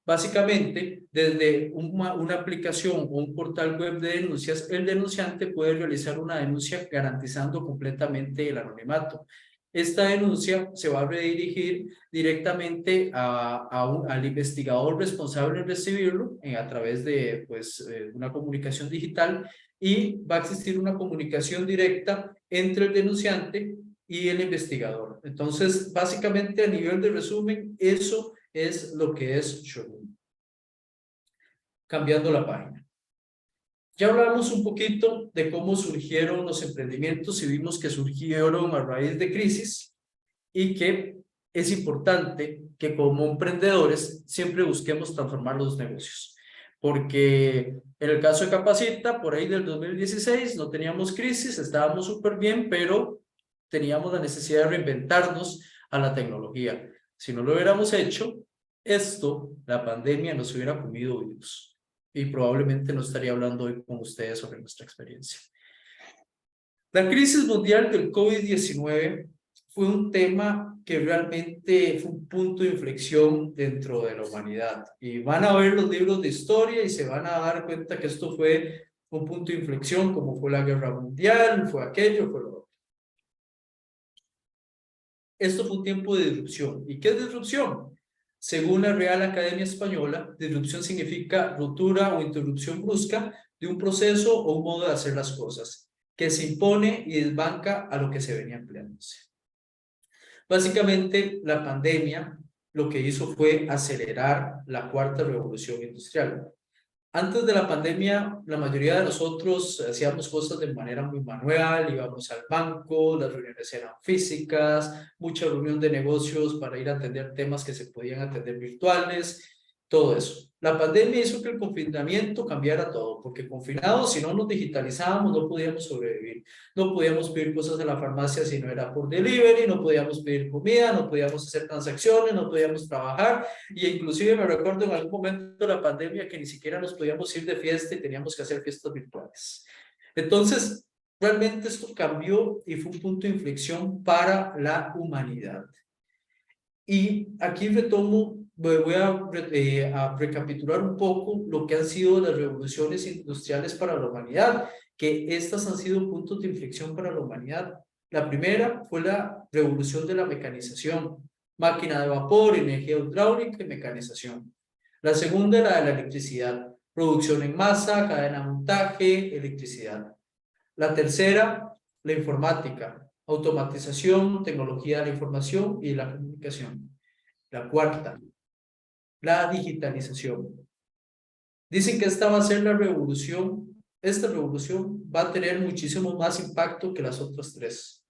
C: Básicamente, desde una aplicación o un portal web de denuncias, el denunciante puede realizar una denuncia garantizando completamente el anonimato. Esta denuncia se va a redirigir directamente al investigador responsable de recibirlo a través de una comunicación digital, y va a existir una comunicación directa entre el denunciante y el investigador. Entonces, básicamente, a nivel de resumen, eso es lo que es Shogun. Cambiando la página. Ya hablamos un poquito de cómo surgieron los emprendimientos y vimos que surgieron a raíz de crisis, y que es importante que como emprendedores siempre busquemos transformar los negocios. Porque en el caso de Capacita, por ahí del 2016 no teníamos crisis, estábamos súper bien, pero teníamos la necesidad de reinventarnos a la tecnología. Si no lo hubiéramos hecho, la pandemia nos hubiera comido vivos. Y probablemente no estaría hablando hoy con ustedes sobre nuestra experiencia. La crisis mundial del COVID-19 fue un tema que realmente fue un punto de inflexión dentro de la humanidad. Y van a ver los libros de historia y se van a dar cuenta que esto fue un punto de inflexión, como fue la guerra mundial, fue aquello, fue lo otro. Esto fue un tiempo de disrupción. ¿Y qué es disrupción? Según la Real Academia Española, disrupción significa ruptura o interrupción brusca de un proceso o un modo de hacer las cosas, que se impone y desbanca a lo que se venía empleándose. Básicamente, la pandemia lo que hizo fue acelerar la cuarta revolución industrial. Antes de la pandemia, la mayoría de nosotros hacíamos cosas de manera muy manual, íbamos al banco, las reuniones eran físicas, mucha reunión de negocios para ir a atender temas que se podían atender virtuales, todo eso. La pandemia hizo que el confinamiento cambiara todo, porque confinados, si no nos digitalizábamos, no podíamos sobrevivir. No podíamos pedir cosas a la farmacia si no era por delivery, no podíamos pedir comida, no podíamos hacer transacciones, no podíamos trabajar, y inclusive me recuerdo en algún momento de la pandemia que ni siquiera nos podíamos ir de fiesta y teníamos que hacer fiestas virtuales. Entonces, realmente esto cambió y fue un punto de inflexión para la humanidad. Y aquí retomo, voy a recapitular un poco lo que han sido las revoluciones industriales para la humanidad, que estas han sido puntos de inflexión para la humanidad. La primera fue la revolución de la mecanización, máquina de vapor, energía hidráulica y mecanización. La segunda era la electricidad, producción en masa, cadena de montaje, electricidad. La tercera, la informática, automatización, tecnología de la información y la comunicación. La cuarta, la digitalización. Dicen que esta va a ser la revolución, esta revolución va a tener muchísimo más impacto que las otras tres.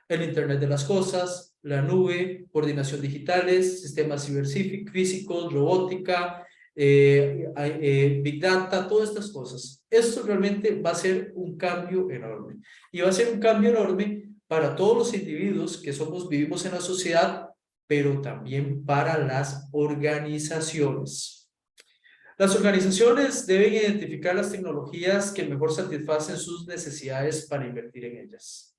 C: El Internet de las cosas, la nube, coordinación digitales, sistemas ciberfísicos, robótica, Big Data, todas estas cosas. Esto realmente va a ser un cambio enorme. Y va a ser un cambio enorme para todos los individuos que vivimos en la sociedad, pero también para las organizaciones. Las organizaciones deben identificar las tecnologías que mejor satisfacen sus necesidades para invertir en ellas.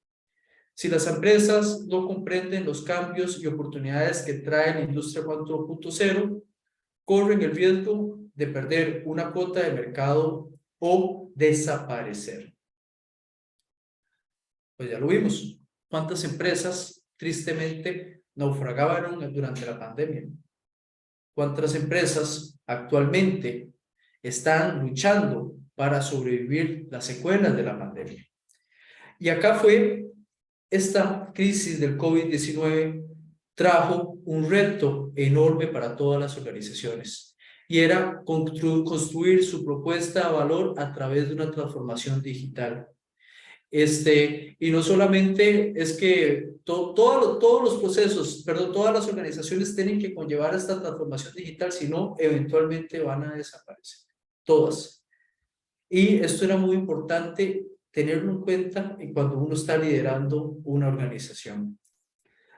C: Si las empresas no comprenden los cambios y oportunidades que trae la industria 4.0, corren el riesgo de perder una cuota de mercado o desaparecer. Pues ya lo vimos. ¿Cuántas empresas tristemente naufragaron durante la pandemia? ¿Cuántas empresas actualmente están luchando para sobrevivir las secuelas de la pandemia? Y acá fue, esta crisis del COVID-19 trajo un reto enorme para todas las organizaciones y era construir su propuesta de valor a través de una transformación digital. Y no solamente es que todos los procesos, perdón, todas las organizaciones tienen que conllevar esta transformación digital, sino eventualmente van a desaparecer, todas. Y esto era muy importante tenerlo en cuenta cuando uno está liderando una organización.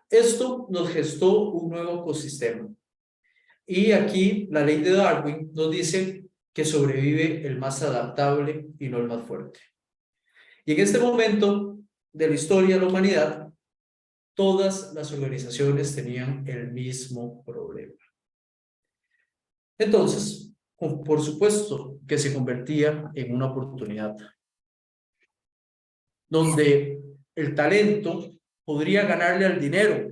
C: Esto nos gestó un nuevo ecosistema. Y aquí la ley de Darwin nos dice que sobrevive el más adaptable y no el más fuerte. Y en este momento de la historia de la humanidad, todas las organizaciones tenían el mismo problema. Entonces, por supuesto que se convertía en una oportunidad, donde el talento podría ganarle al dinero,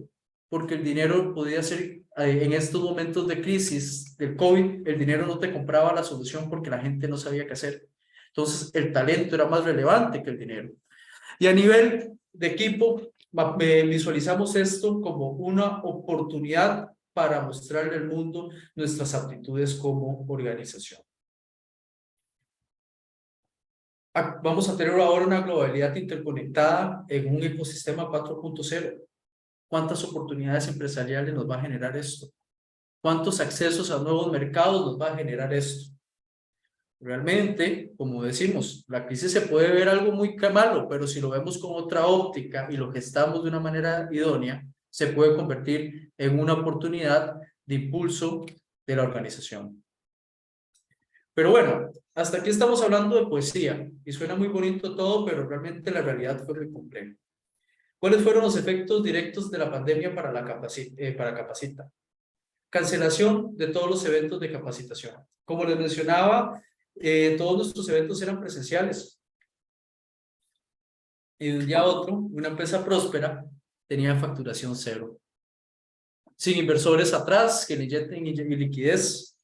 C: porque el dinero podía ser, en estos momentos de crisis del COVID, el dinero no te compraba la solución porque la gente no sabía qué hacer. Entonces, el talento era más relevante que el dinero. Y a nivel de equipo, visualizamos esto como una oportunidad para mostrarle al mundo nuestras aptitudes como organización. Vamos a tener ahora una globalidad interconectada en un ecosistema 4.0. ¿Cuántas oportunidades empresariales nos va a generar esto? ¿Cuántos accesos a nuevos mercados nos va a generar esto? Realmente, como decimos, la crisis se puede ver algo muy malo, pero si lo vemos con otra óptica y lo gestamos de una manera idónea, se puede convertir en una oportunidad de impulso de la organización. Pero bueno, hasta aquí estamos hablando de poesía y suena muy bonito todo, pero realmente la realidad fue muy compleja. ¿Cuáles fueron los efectos directos de la pandemia para Capacita? Cancelación de todos los eventos de capacitación. Como les mencionaba, todos nuestros eventos eran presenciales. Y de un día a otro, una empresa próspera tenía facturación cero. Sin inversores atrás que le inyecten liquidez.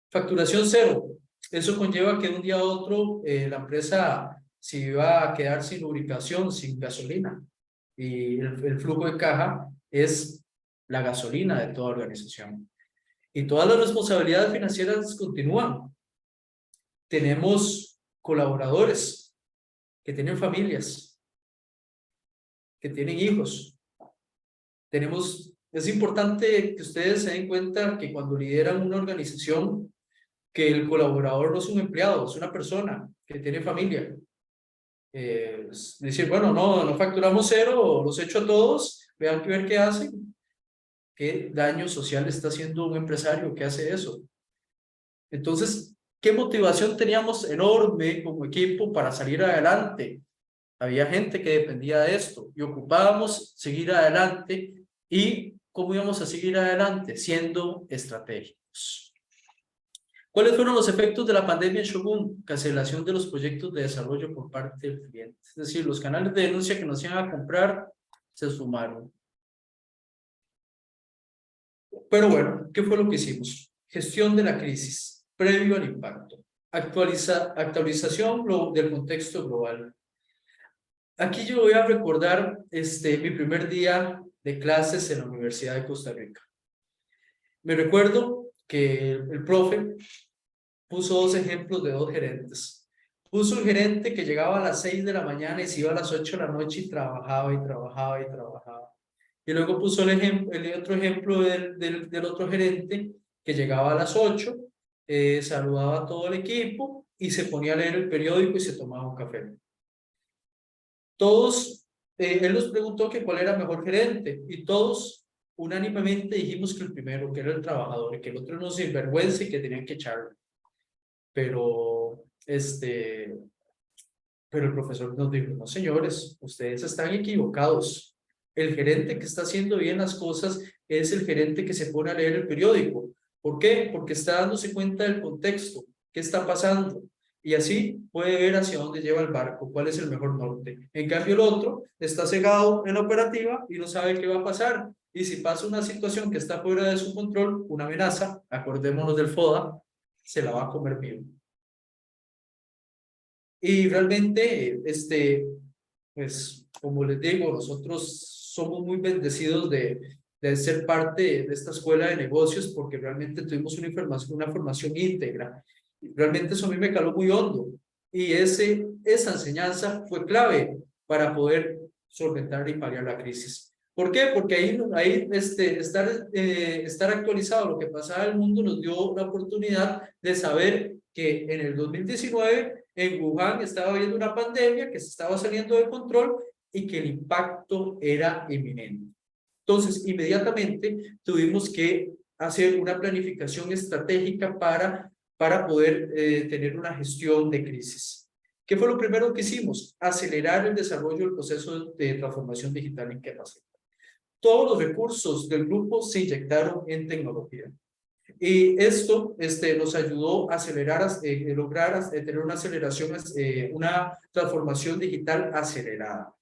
C: Facturación cero. Eso conlleva que de un día a otro la empresa se iba a quedar sin lubricación, sin gasolina. Y el flujo de caja es la gasolina de toda organización. Y todas las responsabilidades financieras continúan. Tenemos colaboradores que tienen familias, que tienen hijos. Es importante que ustedes se den cuenta que cuando lideran una organización, que el colaborador no es un empleado, es una persona que tiene familia. Decir, bueno, no facturamos cero, los echo a todos, vean ver qué hacen. ¿Qué daño social está haciendo un empresario que hace eso? Entonces, ¿qué motivación teníamos enorme como equipo para salir adelante? Había gente que dependía de esto y ocupábamos seguir adelante. ¿Y cómo íbamos a seguir adelante? Siendo estratégicos. ¿Cuáles fueron los efectos de la pandemia en Shogun? Cancelación de los proyectos de desarrollo por parte del cliente. Es decir, los canales de denuncia que nos iban a comprar se sumaron. Pero bueno, ¿qué fue lo que hicimos? Gestión de la crisis, previo al impacto. Actualización del contexto global. Aquí yo voy a recordar mi primer día de clases en la Universidad de Costa Rica. Me recuerdo que el profe puso dos ejemplos de dos gerentes. Puso un gerente que llegaba a las 6 de la mañana y se iba a las 8 de la noche y trabajaba y trabajaba y trabajaba. Y luego puso el otro ejemplo del otro gerente que llegaba a las 8, saludaba a todo el equipo y se ponía a leer el periódico y se tomaba un café. Todos, él nos preguntó que cuál era el mejor gerente y todos unánimemente dijimos que el primero, que era el trabajador, y que el otro no sinvergüenza y que tenían que echarlo. Pero el profesor nos dijo, no señores, ustedes están equivocados. El gerente que está haciendo bien las cosas es el gerente que se pone a leer el periódico. ¿Por qué? Porque está dándose cuenta del contexto, qué está pasando. Y así puede ver hacia dónde lleva el barco, cuál es el mejor norte. En cambio, el otro está cegado en la operativa y no sabe qué va a pasar. Y si pasa una situación que está fuera de su control, una amenaza, acordémonos del FODA, se la va a comer vivo. Y realmente, pues, como les digo, nosotros somos muy bendecidos de ser parte de esta escuela de negocios porque realmente tuvimos una formación íntegra. Realmente eso a mí me caló muy hondo y esa enseñanza fue clave para poder solventar y paliar la crisis. ¿Por qué? Porque ahí estar actualizado a lo que pasaba en el mundo nos dio la oportunidad de saber que en el 2019 en Wuhan estaba habiendo una pandemia que se estaba saliendo de control y que el impacto era inminente. Entonces, inmediatamente tuvimos que hacer una planificación estratégica para poder tener una gestión de crisis. ¿Qué fue lo primero que hicimos? Acelerar el desarrollo del proceso de transformación digital en Capacita. Todos los recursos del grupo se inyectaron en tecnología. Y esto nos ayudó a acelerar, lograr tener una aceleración, una transformación digital acelerada.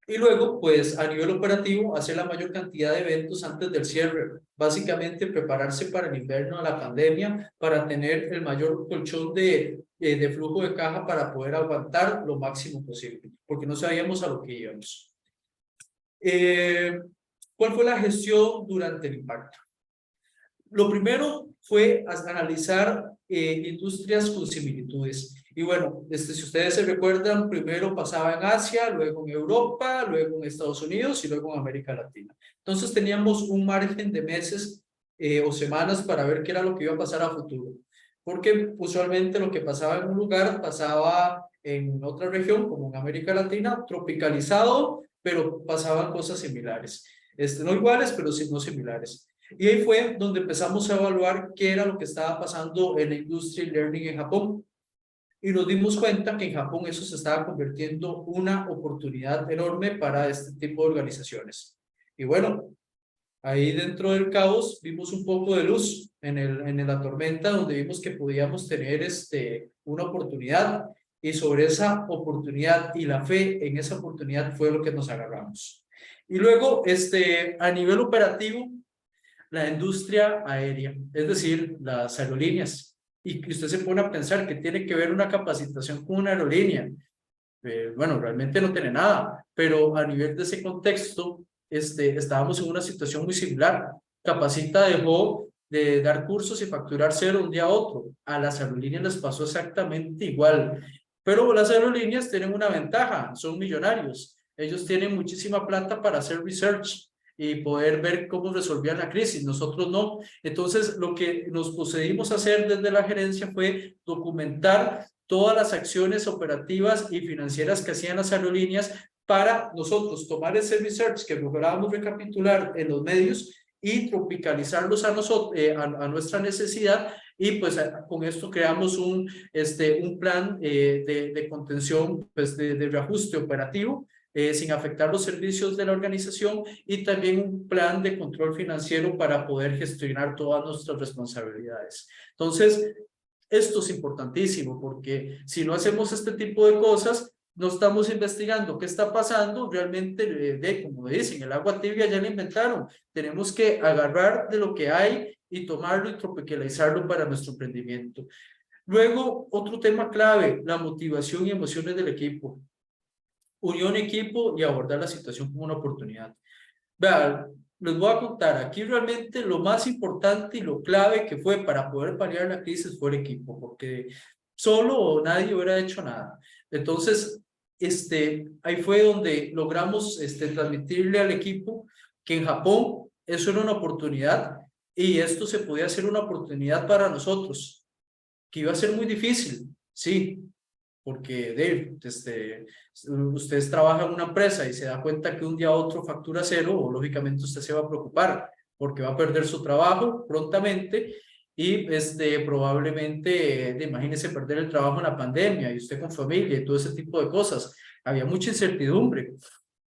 C: Y luego, pues a nivel operativo, hacer la mayor cantidad de eventos antes del cierre. Básicamente, prepararse para el invierno de la pandemia, para tener el mayor colchón de flujo de caja para poder aguantar lo máximo posible, porque no sabíamos a lo que íbamos. ¿Cuál fue la gestión durante el impacto? Lo primero fue analizar industrias con similitudes. Y bueno, si ustedes se recuerdan, primero pasaba en Asia, luego en Europa, luego en Estados Unidos y luego en América Latina. Entonces teníamos un margen de meses o semanas para ver qué era lo que iba a pasar a futuro. Porque usualmente lo que pasaba en un lugar pasaba en otra región, como en América Latina, tropicalizado, pero pasaban cosas similares. No iguales, pero sí no similares. Y ahí fue donde empezamos a evaluar qué era lo que estaba pasando en la industria y learning en Japón. Y nos dimos cuenta que en Japón eso se estaba convirtiendo en una oportunidad enorme para este tipo de organizaciones. Y bueno, ahí dentro del caos vimos un poco de luz en la tormenta, donde vimos que podíamos tener una oportunidad. Y sobre esa oportunidad y la fe en esa oportunidad fue lo que nos agarramos. Y luego, a nivel operativo, la industria aérea, es decir, las aerolíneas. Y que usted se pone a pensar que tiene que ver una capacitación con una aerolínea. Bueno, realmente no tiene nada, pero a nivel de ese contexto, estábamos en una situación muy similar. Capacita dejó de dar cursos y facturar cero un día a otro. A las aerolíneas les pasó exactamente igual. Pero las aerolíneas tienen una ventaja, son millonarios. Ellos tienen muchísima plata para hacer research y poder ver cómo resolvían la crisis. Nosotros no. Entonces, lo que nos procedimos a hacer desde la gerencia fue documentar todas las acciones operativas y financieras que hacían las aerolíneas para nosotros tomar ese research que lográbamos recapitular en los medios y tropicalizarlos a nuestra necesidad y pues con esto creamos un plan de contención, pues de reajuste operativo sin afectar los servicios de la organización y también un plan de control financiero para poder gestionar todas nuestras responsabilidades. Entonces, esto es importantísimo porque si no hacemos este tipo de cosas, no estamos investigando qué está pasando, realmente, como dicen, el agua tibia ya la inventaron. Tenemos que agarrar de lo que hay y tomarlo y tropicalizarlo para nuestro emprendimiento. Luego, otro tema clave, la motivación y emociones del equipo. Unión equipo y abordar la situación como una oportunidad. Vean, les voy a contar, aquí realmente lo más importante y lo clave que fue para poder paliar la crisis fue el equipo, porque solo nadie hubiera hecho nada. Entonces, ahí fue donde logramos transmitirle al equipo que en Japón eso era una oportunidad y esto se podía hacer una oportunidad para nosotros, que iba a ser muy difícil, sí, porque Dave, ustedes trabajan en una empresa y se da cuenta que un día a otro factura cero, o lógicamente usted se va a preocupar porque va a perder su trabajo prontamente y probablemente, imagínese perder el trabajo en la pandemia y usted con familia y todo ese tipo de cosas. Había mucha incertidumbre.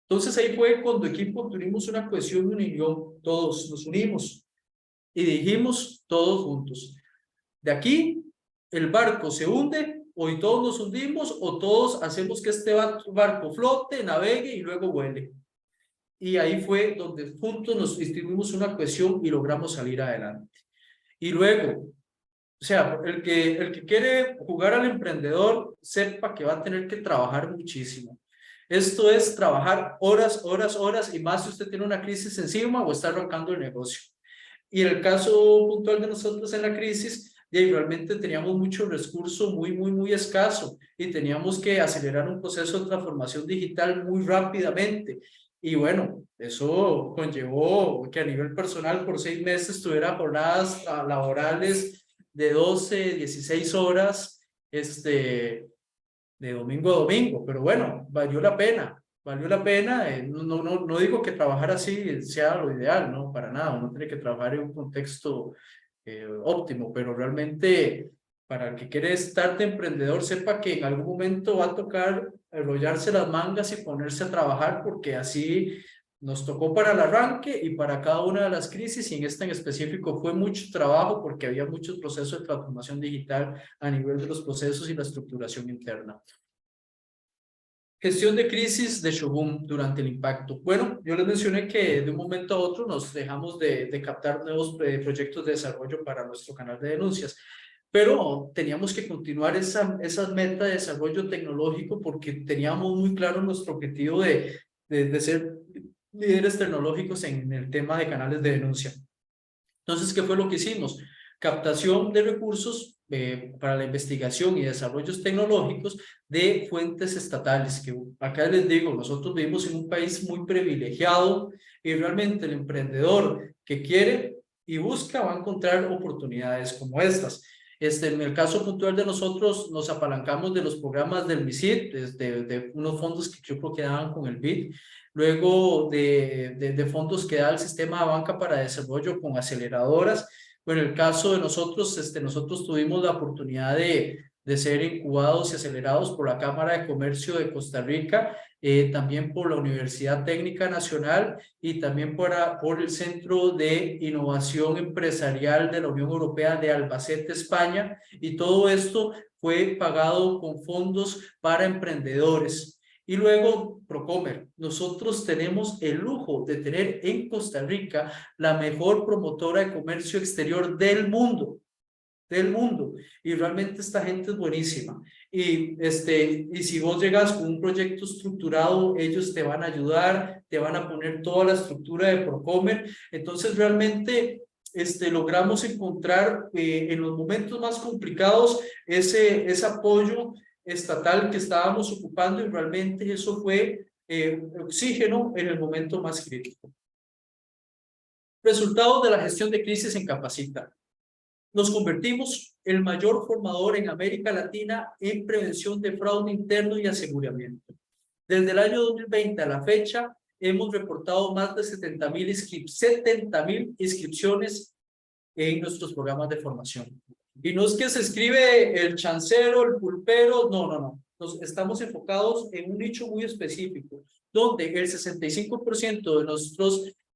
C: Entonces ahí fue cuando equipo tuvimos una cohesión y unión, todos nos unimos y dijimos todos juntos, de aquí el barco se hunde, hoy todos nos hundimos o todos hacemos que este barco flote, navegue y luego vuele. Y ahí fue donde juntos nos distribuimos una cohesión y logramos salir adelante. Y luego, o sea, el que quiere jugar al emprendedor, sepa que va a tener que trabajar muchísimo. Esto es trabajar horas, horas, horas, y más si usted tiene una crisis encima o está arrancando el negocio. Y en el caso puntual de nosotros en la crisis, y realmente teníamos mucho recurso muy escaso y teníamos que acelerar un proceso de transformación digital muy rápidamente. Y bueno, eso conllevó que a nivel personal por 6 meses tuviera jornadas laborales de 12, 16 horas, de domingo a domingo, pero bueno, valió la pena, no digo que trabajar así sea lo ideal, no, para nada, uno tiene que trabajar en un contexto óptimo, pero realmente para el que quiere estar de emprendedor, sepa que en algún momento va a tocar enrollarse las mangas y ponerse a trabajar, porque así nos tocó para el arranque y para cada una de las crisis, y en esta en específico fue mucho trabajo porque había muchos procesos de transformación digital a nivel de los procesos y la estructuración interna. Gestión de crisis de Shogun durante el impacto. Bueno, yo les mencioné que de un momento a otro nos dejamos de captar nuevos proyectos de desarrollo para nuestro canal de denuncias, pero teníamos que continuar esa meta de desarrollo tecnológico porque teníamos muy claro nuestro objetivo de ser líderes tecnológicos en el tema de canales de denuncia. Entonces, ¿qué fue lo que hicimos? Captación de recursos para la investigación y desarrollos tecnológicos de fuentes estatales, que acá les digo, nosotros vivimos en un país muy privilegiado y realmente el emprendedor que quiere y busca va a encontrar oportunidades como estas. En el caso puntual de nosotros, nos apalancamos de los programas del MISID, de unos fondos que yo creo que daban con el BID, luego de fondos que da el sistema de banca para desarrollo con aceleradoras. Bueno, en el caso de nosotros, nosotros tuvimos la oportunidad de ser incubados y acelerados por la Cámara de Comercio de Costa Rica, también por la Universidad Técnica Nacional y también por el Centro de Innovación Empresarial de la Unión Europea de Albacete, España, y todo esto fue pagado con fondos para emprendedores. Y luego, Procomer. Nosotros tenemos el lujo de tener en Costa Rica la mejor promotora de comercio exterior del mundo. Y realmente esta gente es buenísima. Y si vos llegas con un proyecto estructurado, ellos te van a ayudar, te van a poner toda la estructura de Procomer. Entonces, realmente logramos encontrar en los momentos más complicados ese apoyo estatal que estábamos ocupando, y realmente eso fue oxígeno en el momento más crítico. Resultados de la gestión de crisis en Capacita. Nos convertimos el mayor formador en América Latina en prevención de fraude interno y aseguramiento. Desde el año 2020 a la fecha, hemos reportado más de 70,000 inscripciones en nuestros programas de formación. Y no es que se escribe el chancero, el pulpero, no. Estamos enfocados en un nicho muy específico, donde el 65% de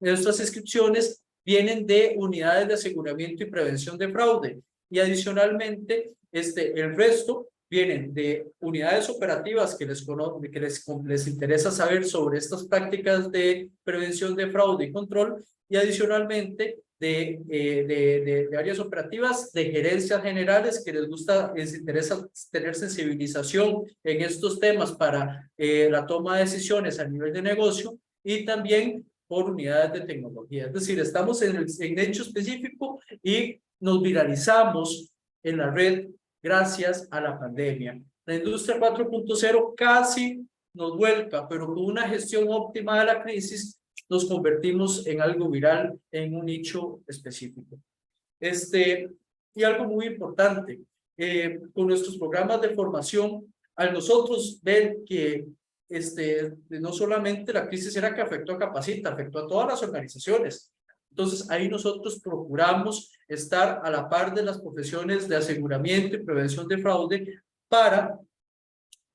C: nuestras inscripciones vienen de unidades de aseguramiento y prevención de fraude. Y adicionalmente, el resto vienen de unidades operativas que les interesa saber sobre estas prácticas de prevención de fraude y control, y adicionalmente de áreas operativas, de gerencias generales que les interesa tener sensibilización en estos temas para la toma de decisiones a nivel de negocio, y también por unidades de tecnología. Es decir, estamos en hecho específico y nos viralizamos en la red gracias a la pandemia. La industria 4.0 casi nos vuelca, pero con una gestión óptima de la crisis nos convertimos en algo viral, en un nicho específico. Y algo muy importante, con nuestros programas de formación, al nosotros ver que no solamente la crisis era que afectó a Capacita, afectó a todas las organizaciones. Entonces, ahí nosotros procuramos estar a la par de las profesiones de aseguramiento y prevención de fraude para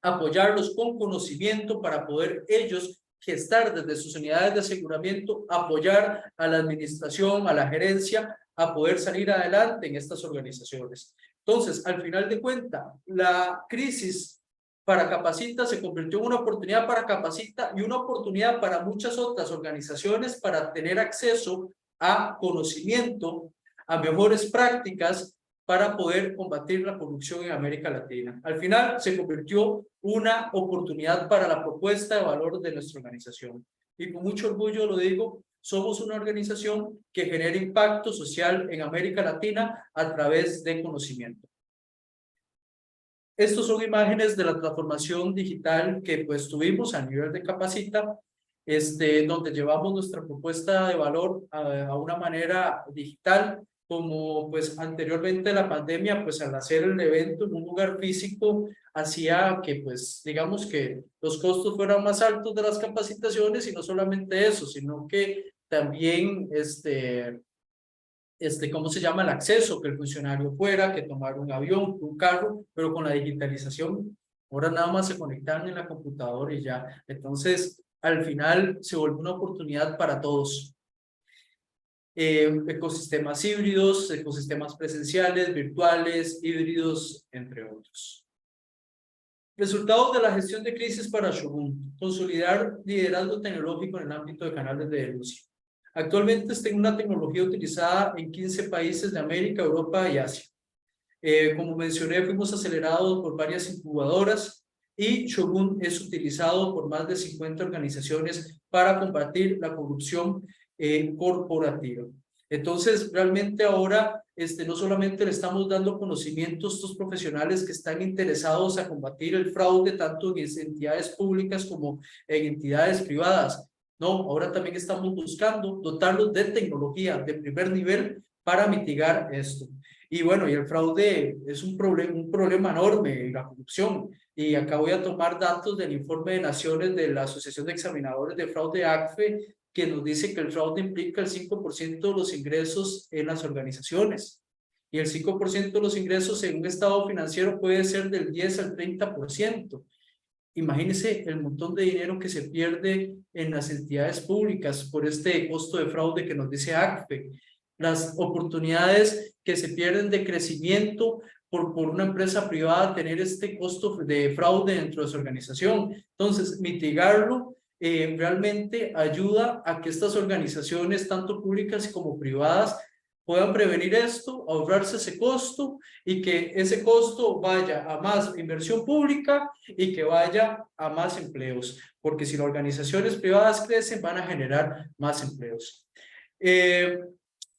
C: apoyarlos con conocimiento, para poder ellos gestar desde sus unidades de aseguramiento, apoyar a la administración, a la gerencia, a poder salir adelante en estas organizaciones. Entonces, al final de cuentas, la crisis para Capacita se convirtió en una oportunidad para Capacita y una oportunidad para muchas otras organizaciones para tener acceso a conocimiento, a mejores prácticas para poder combatir la corrupción en América Latina. Al final se convirtió una oportunidad para la propuesta de valor de nuestra organización. Y con mucho orgullo lo digo, somos una organización que genera impacto social en América Latina a través de conocimiento. Estos son imágenes de la transformación digital que pues tuvimos a nivel de Capacita, donde llevamos nuestra propuesta de valor a una manera digital, como pues anteriormente la pandemia, pues al hacer el evento en un lugar físico, hacía que pues digamos que los costos fueran más altos de las capacitaciones, y no solamente eso, sino que también ¿cómo se llama? El acceso, que el funcionario fuera, que tomara un avión, un carro, pero con la digitalización, ahora nada más se conectan en la computadora y ya. Entonces, al final se vuelve una oportunidad para todos. Ecosistemas híbridos, ecosistemas presenciales, virtuales, híbridos, entre otros. Resultados de la gestión de crisis para Shogun: consolidar liderazgo tecnológico en el ámbito de canales de denuncia. Actualmente está en una tecnología utilizada en 15 países de América, Europa y Asia. Como mencioné, fuimos acelerados por varias incubadoras, y Shogun es utilizado por más de 50 organizaciones para combatir la corrupción corporativa. Entonces, realmente ahora no solamente le estamos dando conocimiento a estos profesionales que están interesados a combatir el fraude tanto en entidades públicas como en entidades privadas. No, ahora también estamos buscando dotarlos de tecnología de primer nivel para mitigar esto. Y bueno, y el fraude es un problema enorme, la corrupción. Y acá voy a tomar datos del informe de Naciones de la Asociación de Examinadores de Fraude, ACFE, que nos dice que el fraude implica el 5% de los ingresos en las organizaciones. Y el 5% de los ingresos en un estado financiero puede ser del 10 al 30%. Imagínense el montón de dinero que se pierde en las entidades públicas por este costo de fraude que nos dice ACFE. Las oportunidades que se pierden de crecimiento por una empresa privada tener este costo de fraude dentro de su organización. Entonces, mitigarlo realmente ayuda a que estas organizaciones, tanto públicas como privadas, puedan prevenir esto, ahorrarse ese costo, y que ese costo vaya a más inversión pública y que vaya a más empleos, porque si las organizaciones privadas crecen, van a generar más empleos.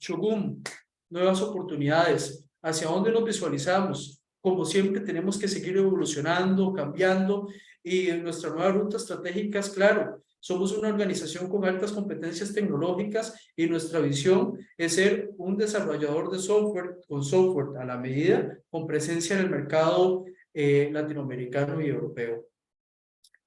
C: Shogun, nuevas oportunidades. ¿Hacia dónde nos visualizamos? Como siempre, tenemos que seguir evolucionando, cambiando, y en nuestra nueva ruta estratégica es claro. Somos una organización con altas competencias tecnológicas, y nuestra visión es ser un desarrollador de software con software a la medida, con presencia en el mercado latinoamericano y europeo.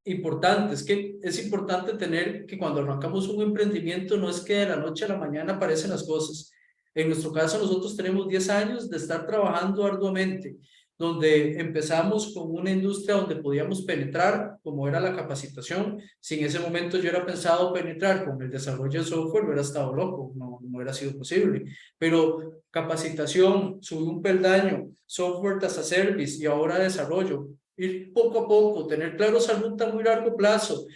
C: Importante, es importante tener que cuando arrancamos un emprendimiento, no es que de la noche a la mañana aparecen las cosas. En nuestro caso, nosotros tenemos 10 años de estar trabajando arduamente, donde empezamos con una industria donde podíamos penetrar, como era la capacitación. Si en ese momento yo hubiera pensado penetrar con el desarrollo de software, hubiera estado loco, no hubiera sido posible. Pero capacitación, subí un peldaño, software as a service, y ahora desarrollo. Ir poco a poco, tener claros a ruta muy largo plazo,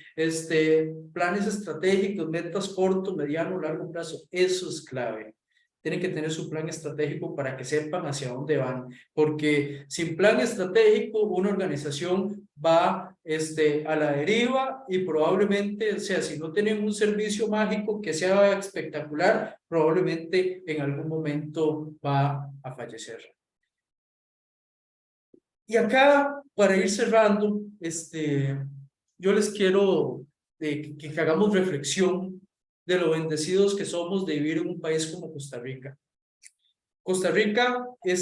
C: planes estratégicos, metas corto, mediano, largo plazo, eso es clave. Tienen que tener su plan estratégico para que sepan hacia dónde van, porque sin plan estratégico una organización va a la deriva, y probablemente, o sea, si no tienen un servicio mágico que sea espectacular, probablemente en algún momento va a fallecer. Y acá, para ir cerrando, yo les quiero que hagamos reflexión de lo bendecidos que somos de vivir en un país como Costa Rica. Costa Rica, él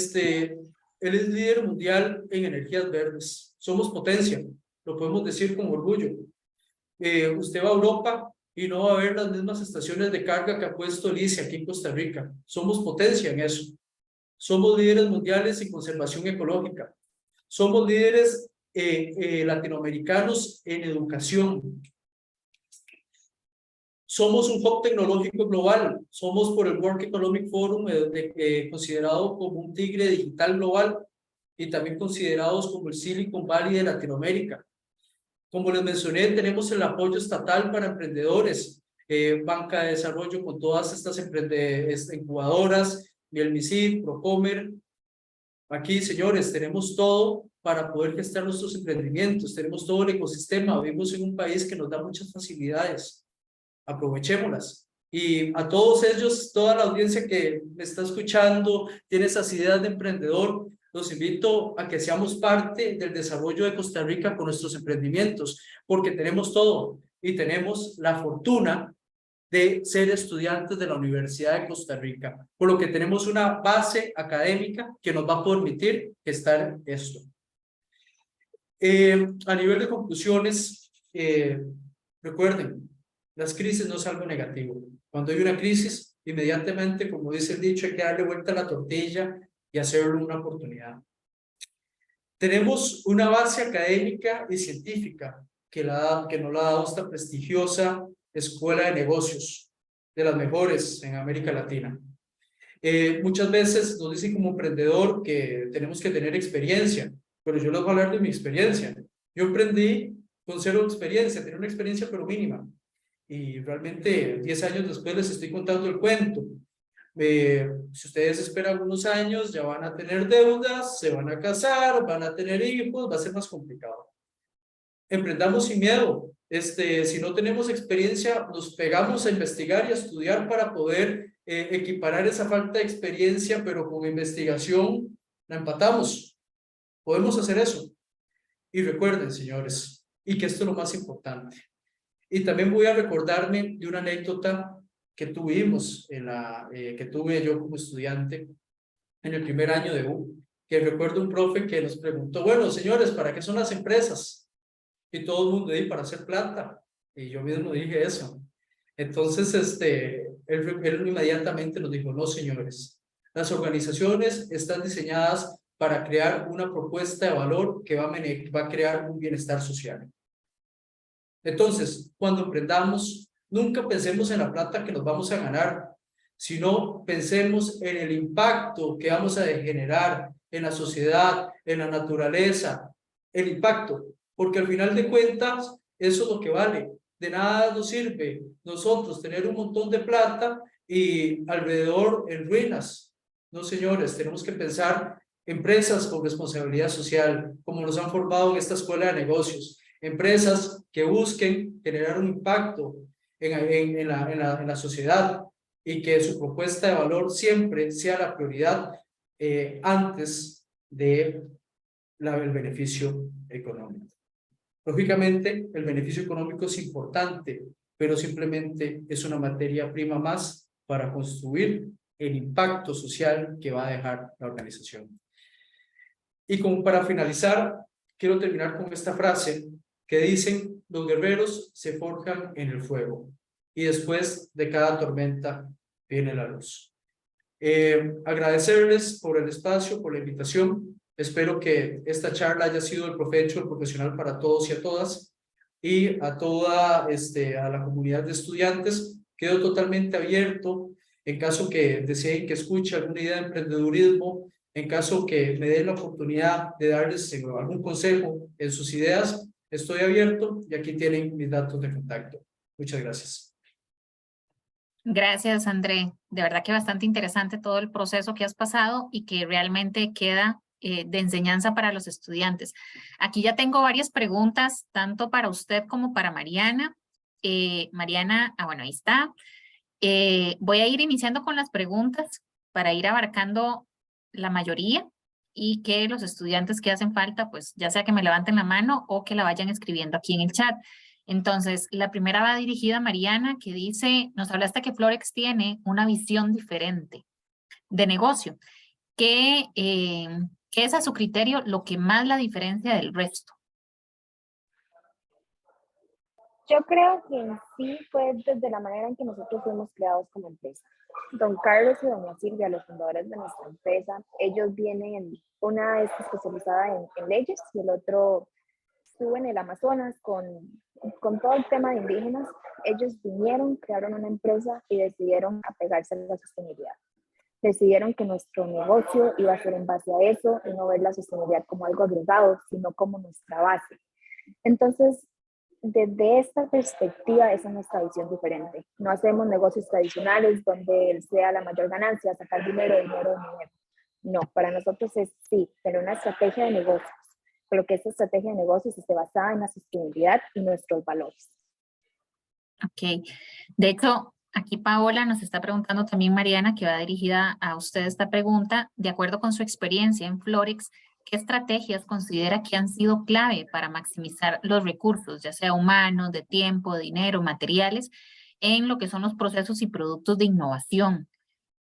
C: es líder mundial en energías verdes. Somos potencia, lo podemos decir con orgullo. Usted va a Europa y no va a ver las mismas estaciones de carga que ha puesto Lice aquí en Costa Rica. Somos potencia en eso. Somos líderes mundiales en conservación ecológica. Somos líderes latinoamericanos en educación. Somos un hub tecnológico global. Somos por el World Economic Forum considerado como un tigre digital global, y también considerados como el Silicon Valley de Latinoamérica. Como les mencioné, tenemos el apoyo estatal para emprendedores, banca de desarrollo con todas estas incubadoras, el MISID, Procomer, Aquí, señores, tenemos todo para poder gestar nuestros emprendimientos, tenemos todo el ecosistema, vivimos en un país que nos da muchas facilidades, aprovechémoslas. Y a todos ellos, toda la audiencia que me está escuchando, tiene esas ideas de emprendedor, los invito a que seamos parte del desarrollo de Costa Rica con nuestros emprendimientos, porque tenemos todo y tenemos la fortuna de ser estudiantes de la Universidad de Costa Rica, por lo que tenemos una base académica que nos va a permitir gestar esto. A nivel de conclusiones, recuerden, las crisis no es algo negativo. Cuando hay una crisis, inmediatamente, como dice el dicho, hay que darle vuelta a la tortilla y hacerlo una oportunidad. Tenemos una base académica y científica que nos la ha dado esta prestigiosa Escuela de Negocios, de las mejores en América Latina. Muchas veces nos dicen como emprendedor que tenemos que tener experiencia, pero yo les voy a hablar de mi experiencia. Yo emprendí con 0 experiencia, tenía una experiencia pero mínima. Y realmente 10 años después les estoy contando el cuento. Si ustedes esperan unos años, ya van a tener deudas, se van a casar, van a tener hijos, va a ser más complicado. Emprendamos sin miedo. Si no tenemos experiencia, nos pegamos a investigar y a estudiar para poder equiparar esa falta de experiencia, pero con investigación la empatamos. Podemos hacer eso. Y recuerden, señores, y que esto es lo más importante. Y también voy a recordarme de una anécdota que tuvimos, que tuve yo como estudiante en el primer año de U, que recuerdo un profe que nos preguntó, bueno, señores, ¿para qué son las empresas? Y todo el mundo dijo, para hacer plata. Y yo mismo dije eso. Entonces, él inmediatamente nos dijo, no, señores, las organizaciones están diseñadas para crear una propuesta de valor que va a crear un bienestar social. Entonces, cuando emprendamos, nunca pensemos en la plata que nos vamos a ganar, sino pensemos en el impacto que vamos a generar en la sociedad, en la naturaleza, el impacto, porque al final de cuentas, eso es lo que vale. De nada nos sirve nosotros tener un montón de plata y alrededor en ruinas. No, señores, tenemos que pensar empresas con responsabilidad social, como nos han formado en esta escuela de negocios. Empresas que busquen generar un impacto en la sociedad y que su propuesta de valor siempre sea la prioridad antes de el beneficio económico. Lógicamente, el beneficio económico es importante, pero simplemente es una materia prima más para construir el impacto social que va a dejar la organización. Y como para finalizar, quiero terminar con esta frase que dicen, los guerreros se forjan en el fuego y después de cada tormenta viene la luz. Agradecerles por el espacio, por la invitación. Espero que esta charla haya sido de provecho profesional para todos y a todas, y a toda a la comunidad de estudiantes. Quedo totalmente abierto en caso que deseen que escuche alguna idea de emprendedurismo, en caso que me den la oportunidad de darles algún consejo en sus ideas. Estoy abierto y aquí tienen mis datos de contacto. Muchas gracias.
A: Gracias, André. De verdad que bastante interesante todo el proceso que has pasado y que realmente queda de enseñanza para los estudiantes. Aquí ya tengo varias preguntas, tanto para usted como para Mariana. Mariana, bueno, ahí está. Voy a ir iniciando con las preguntas para ir abarcando la mayoría y que los estudiantes que hacen falta, pues ya sea que me levanten la mano o que la vayan escribiendo aquí en el chat. Entonces, la primera va dirigida a Mariana, que dice, nos hablaste que Florex tiene una visión diferente de negocio. ¿Qué es a su criterio lo que más la diferencia del resto?
B: Yo creo que en sí fue desde la manera en que nosotros fuimos creados como empresa. Don Carlos y doña Silvia, los fundadores de nuestra empresa, ellos vienen, una es especializada en leyes y el otro estuvo en el Amazonas con todo el tema de indígenas. Ellos vinieron, crearon una empresa y decidieron apegarse a la sostenibilidad. Decidieron que nuestro negocio iba a ser en base a eso y no ver la sostenibilidad como algo agregado, sino como nuestra base. Entonces, desde esta perspectiva, esa es nuestra visión diferente. No hacemos negocios tradicionales donde sea la mayor ganancia, sacar dinero. No, para nosotros es sí, tener una estrategia de negocios, pero que esa estrategia de negocios esté basada en la sostenibilidad y nuestros valores.
A: Ok. De hecho, aquí Paola nos está preguntando también, Mariana, que va dirigida a usted esta pregunta. De acuerdo con su experiencia en Florex, ¿qué estrategias considera que han sido clave para maximizar los recursos, ya sea humanos, de tiempo, de dinero, materiales, en lo que son los procesos y productos de innovación?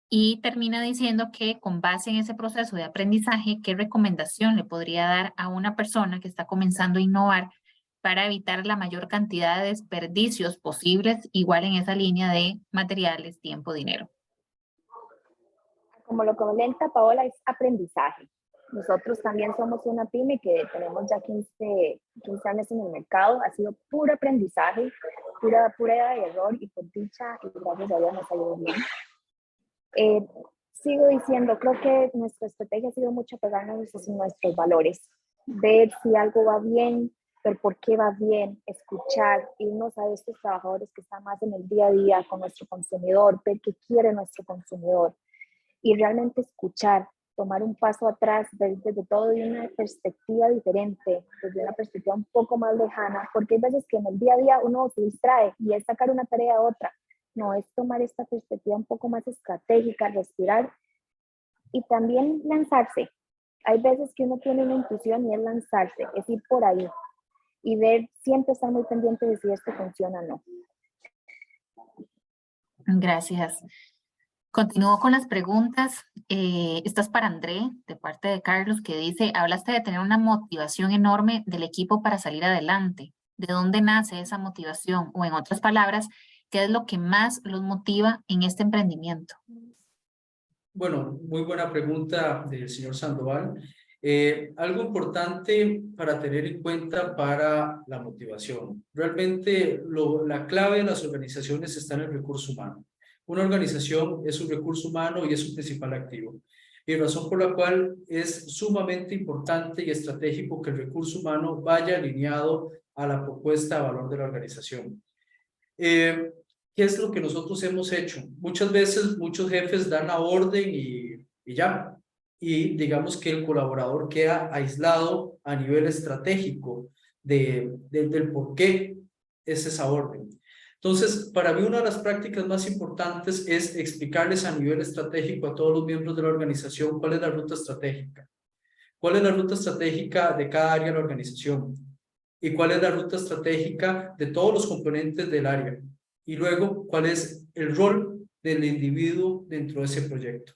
A: Y termina diciendo que con base en ese proceso de aprendizaje, ¿qué recomendación le podría dar a una persona que está comenzando a innovar para evitar la mayor cantidad de desperdicios posibles, igual en esa línea de materiales, tiempo, dinero?
B: Como lo comenta Paola, es aprendizaje. Nosotros también somos una pyme que tenemos ya 15 años en el mercado. Ha sido puro aprendizaje, pura prueba y error, y por dicha, y gracias a Dios nos ha ido bien. Sigo diciendo, creo que nuestra estrategia ha sido mucho pegarnos a nuestros valores, ver si algo va bien, ver por qué va bien, escuchar, irnos a estos trabajadores que están más en el día a día con nuestro consumidor, ver qué quiere nuestro consumidor y realmente escuchar, tomar un paso atrás, ver desde todo de una perspectiva diferente, desde una perspectiva un poco más lejana, porque hay veces que en el día a día uno se distrae y es sacar una tarea a otra. No, es tomar esta perspectiva un poco más estratégica, respirar y también lanzarse. Hay veces que uno tiene una intuición y es lanzarse, es ir por ahí y ver, siempre estar muy pendiente de si esto funciona o no.
A: Gracias. Continúo con las preguntas. Esta es para André, de parte de Carlos, que dice, hablaste de tener una motivación enorme del equipo para salir adelante. ¿De dónde nace esa motivación? O en otras palabras, ¿qué es lo que más los motiva en este emprendimiento?
C: Bueno, muy buena pregunta del señor Sandoval. Algo importante para tener en cuenta para la motivación. Realmente la clave de las organizaciones está en el recurso humano. Una organización es un recurso humano y es su principal activo. Y razón por la cual es sumamente importante y estratégico que el recurso humano vaya alineado a la propuesta de valor de la organización. ¿Qué es lo que nosotros hemos hecho? Muchas veces muchos jefes dan la orden y ya, y digamos que el colaborador queda aislado a nivel estratégico del por qué es esa orden. Entonces, para mí una de las prácticas más importantes es explicarles a nivel estratégico a todos los miembros de la organización cuál es la ruta estratégica. ¿Cuál es la ruta estratégica de cada área de la organización? ¿Y cuál es la ruta estratégica de todos los componentes del área? Y luego, ¿cuál es el rol del individuo dentro de ese proyecto?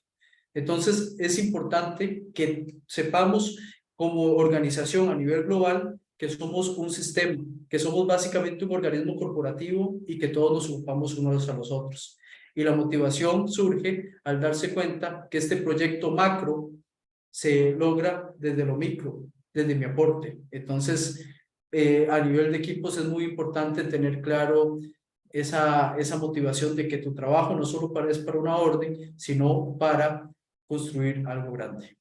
C: Entonces, es importante que sepamos como organización a nivel global que somos un sistema, que somos básicamente un organismo corporativo y que todos nos ocupamos unos a los otros. Y la motivación surge al darse cuenta que este proyecto macro se logra desde lo micro, desde mi aporte. Entonces, a nivel de equipos es muy importante tener claro esa motivación de que tu trabajo no solo es para una orden, sino para construir algo grande.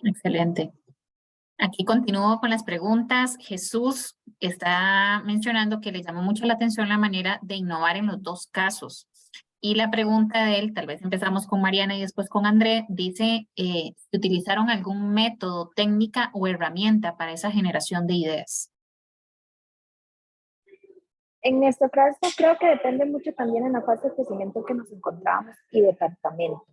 A: Excelente. Aquí continúo con las preguntas. Jesús está mencionando que le llamó mucho la atención la manera de innovar en los dos casos. Y la pregunta de él, tal vez empezamos con Mariana y después con André, dice, si ¿utilizaron algún método, técnica o herramienta para esa generación de ideas?
B: En nuestro caso, creo que depende mucho también en la fase de crecimiento que nos encontramos y departamento.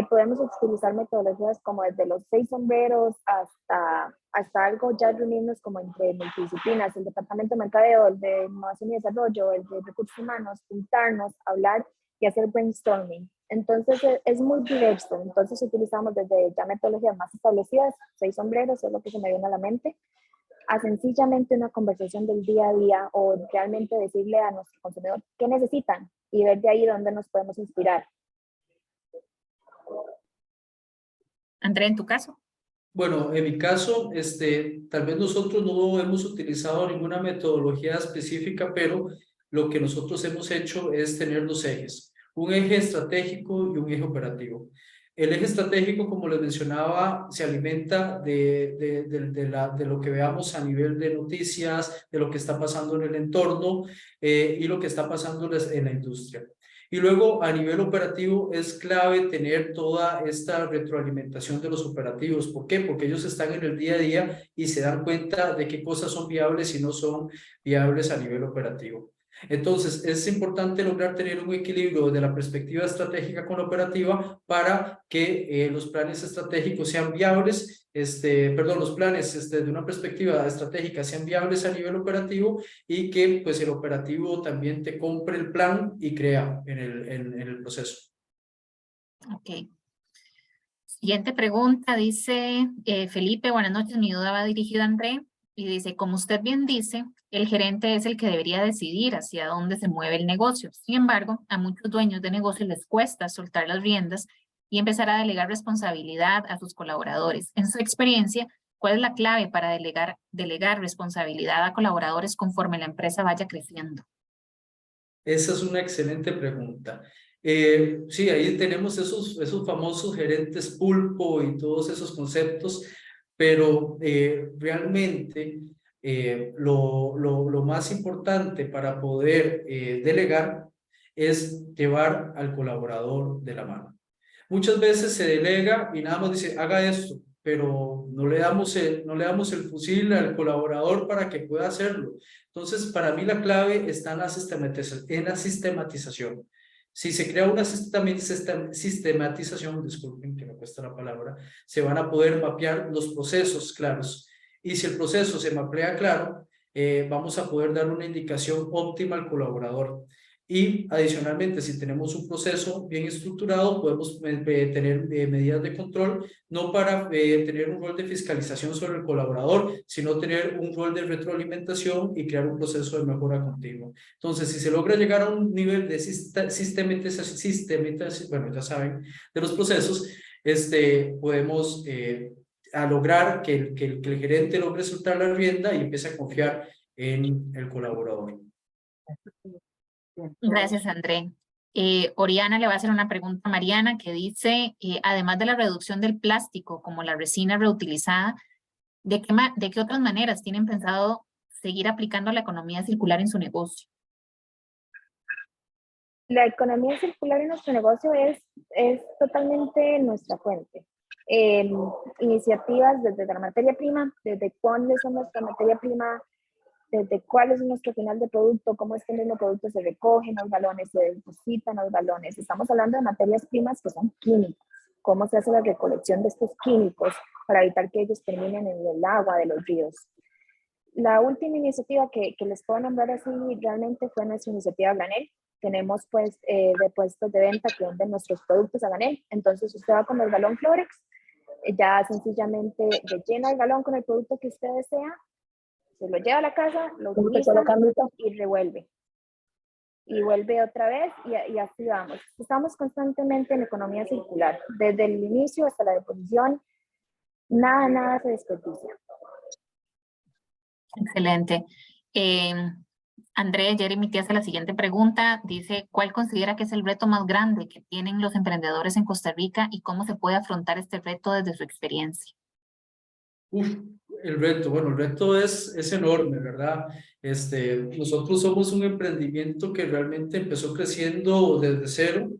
B: Podemos utilizar metodologías como desde los 6 sombreros hasta algo ya reunirnos como entre multidisciplinas, el departamento de mercadeo, el de innovación y desarrollo, el de recursos humanos, juntarnos, hablar y hacer brainstorming. Entonces es muy diverso. Entonces utilizamos desde ya metodologías más establecidas, 6 sombreros es lo que se me viene a la mente, a sencillamente una conversación del día a día o realmente decirle a nuestro consumidor qué necesitan y ver de ahí dónde nos podemos inspirar.
A: André, en tu caso.
C: Bueno, en mi caso, tal vez nosotros no hemos utilizado ninguna metodología específica, pero lo que nosotros hemos hecho es tener dos ejes, un eje estratégico y un eje operativo. El eje estratégico, como les mencionaba, se alimenta de lo que veamos a nivel de noticias, de lo que está pasando en el entorno y lo que está pasando en la industria. Y luego a nivel operativo es clave tener toda esta retroalimentación de los operativos. ¿Por qué? Porque ellos están en el día a día y se dan cuenta de qué cosas son viables y no son viables a nivel operativo. Entonces, es importante lograr tener un equilibrio desde la perspectiva estratégica con la operativa para que los planes estratégicos sean viables, los planes de una perspectiva estratégica sean viables a nivel operativo y que pues el operativo también te compre el plan y crea en el proceso.
A: Ok. Siguiente pregunta, dice Felipe, buenas noches, mi duda va dirigida a André, y dice, como usted bien dice, el gerente es el que debería decidir hacia dónde se mueve el negocio. Sin embargo, a muchos dueños de negocio les cuesta soltar las riendas y empezar a delegar responsabilidad a sus colaboradores. En su experiencia, ¿cuál es la clave para delegar responsabilidad a colaboradores conforme la empresa vaya creciendo?
C: Esa es una excelente pregunta. Sí, ahí tenemos esos famosos gerentes pulpo y todos esos conceptos, pero realmente lo más importante para poder delegar es llevar al colaborador de la mano. Muchas veces se delega y nada más dice, haga esto, pero no le damos el fusil al colaborador para que pueda hacerlo. Entonces, para mí la clave está en la sistematización. Si se crea una sistematización, disculpen que me cuesta la palabra, se van a poder mapear los procesos claros. Y si el proceso se mapea claro, vamos a poder dar una indicación óptima al colaborador. Y adicionalmente, si tenemos un proceso bien estructurado, podemos tener medidas de control, no para tener un rol de fiscalización sobre el colaborador, sino tener un rol de retroalimentación y crear un proceso de mejora continua. Entonces, si se logra llegar a un nivel de sistematización, bueno, ya saben, de los procesos, podemos a lograr que el gerente logre soltar la rienda y empiece a confiar en el colaborador.
A: Gracias, André. Oriana le va a hacer una pregunta a Mariana que dice, además de la reducción del plástico como la resina reutilizada, ¿de qué otras maneras tienen pensado seguir aplicando la economía circular en su negocio?
B: La economía circular en nuestro negocio es totalmente nuestra fuente. Iniciativas desde la materia prima, desde cuáles son nuestra materia prima, desde cuál es nuestro final de producto, cómo es que el mismo producto se recoge en los galones, se depositan los galones. Estamos hablando de materias primas que son químicas, cómo se hace la recolección de estos químicos para evitar que ellos terminen en el agua de los ríos. La última iniciativa que les puedo nombrar así realmente fue nuestra iniciativa Granel. Tenemos pues puestos de venta que venden nuestros productos a granel. Entonces usted va con el galón Florex, ya sencillamente rellena el galón con el producto que usted desea, se lo lleva a la casa, lo utiliza y revuelve. Y vuelve otra vez y así vamos. Estamos constantemente en economía circular. Desde el inicio hasta la deposición, nada se desperdicia.
A: Excelente. André, Jeremy te hace la siguiente pregunta. Dice, ¿cuál considera que es el reto más grande que tienen los emprendedores en Costa Rica y cómo se puede afrontar este reto desde su experiencia?
C: El reto es enorme, ¿verdad? Nosotros somos un emprendimiento que realmente empezó creciendo desde cero.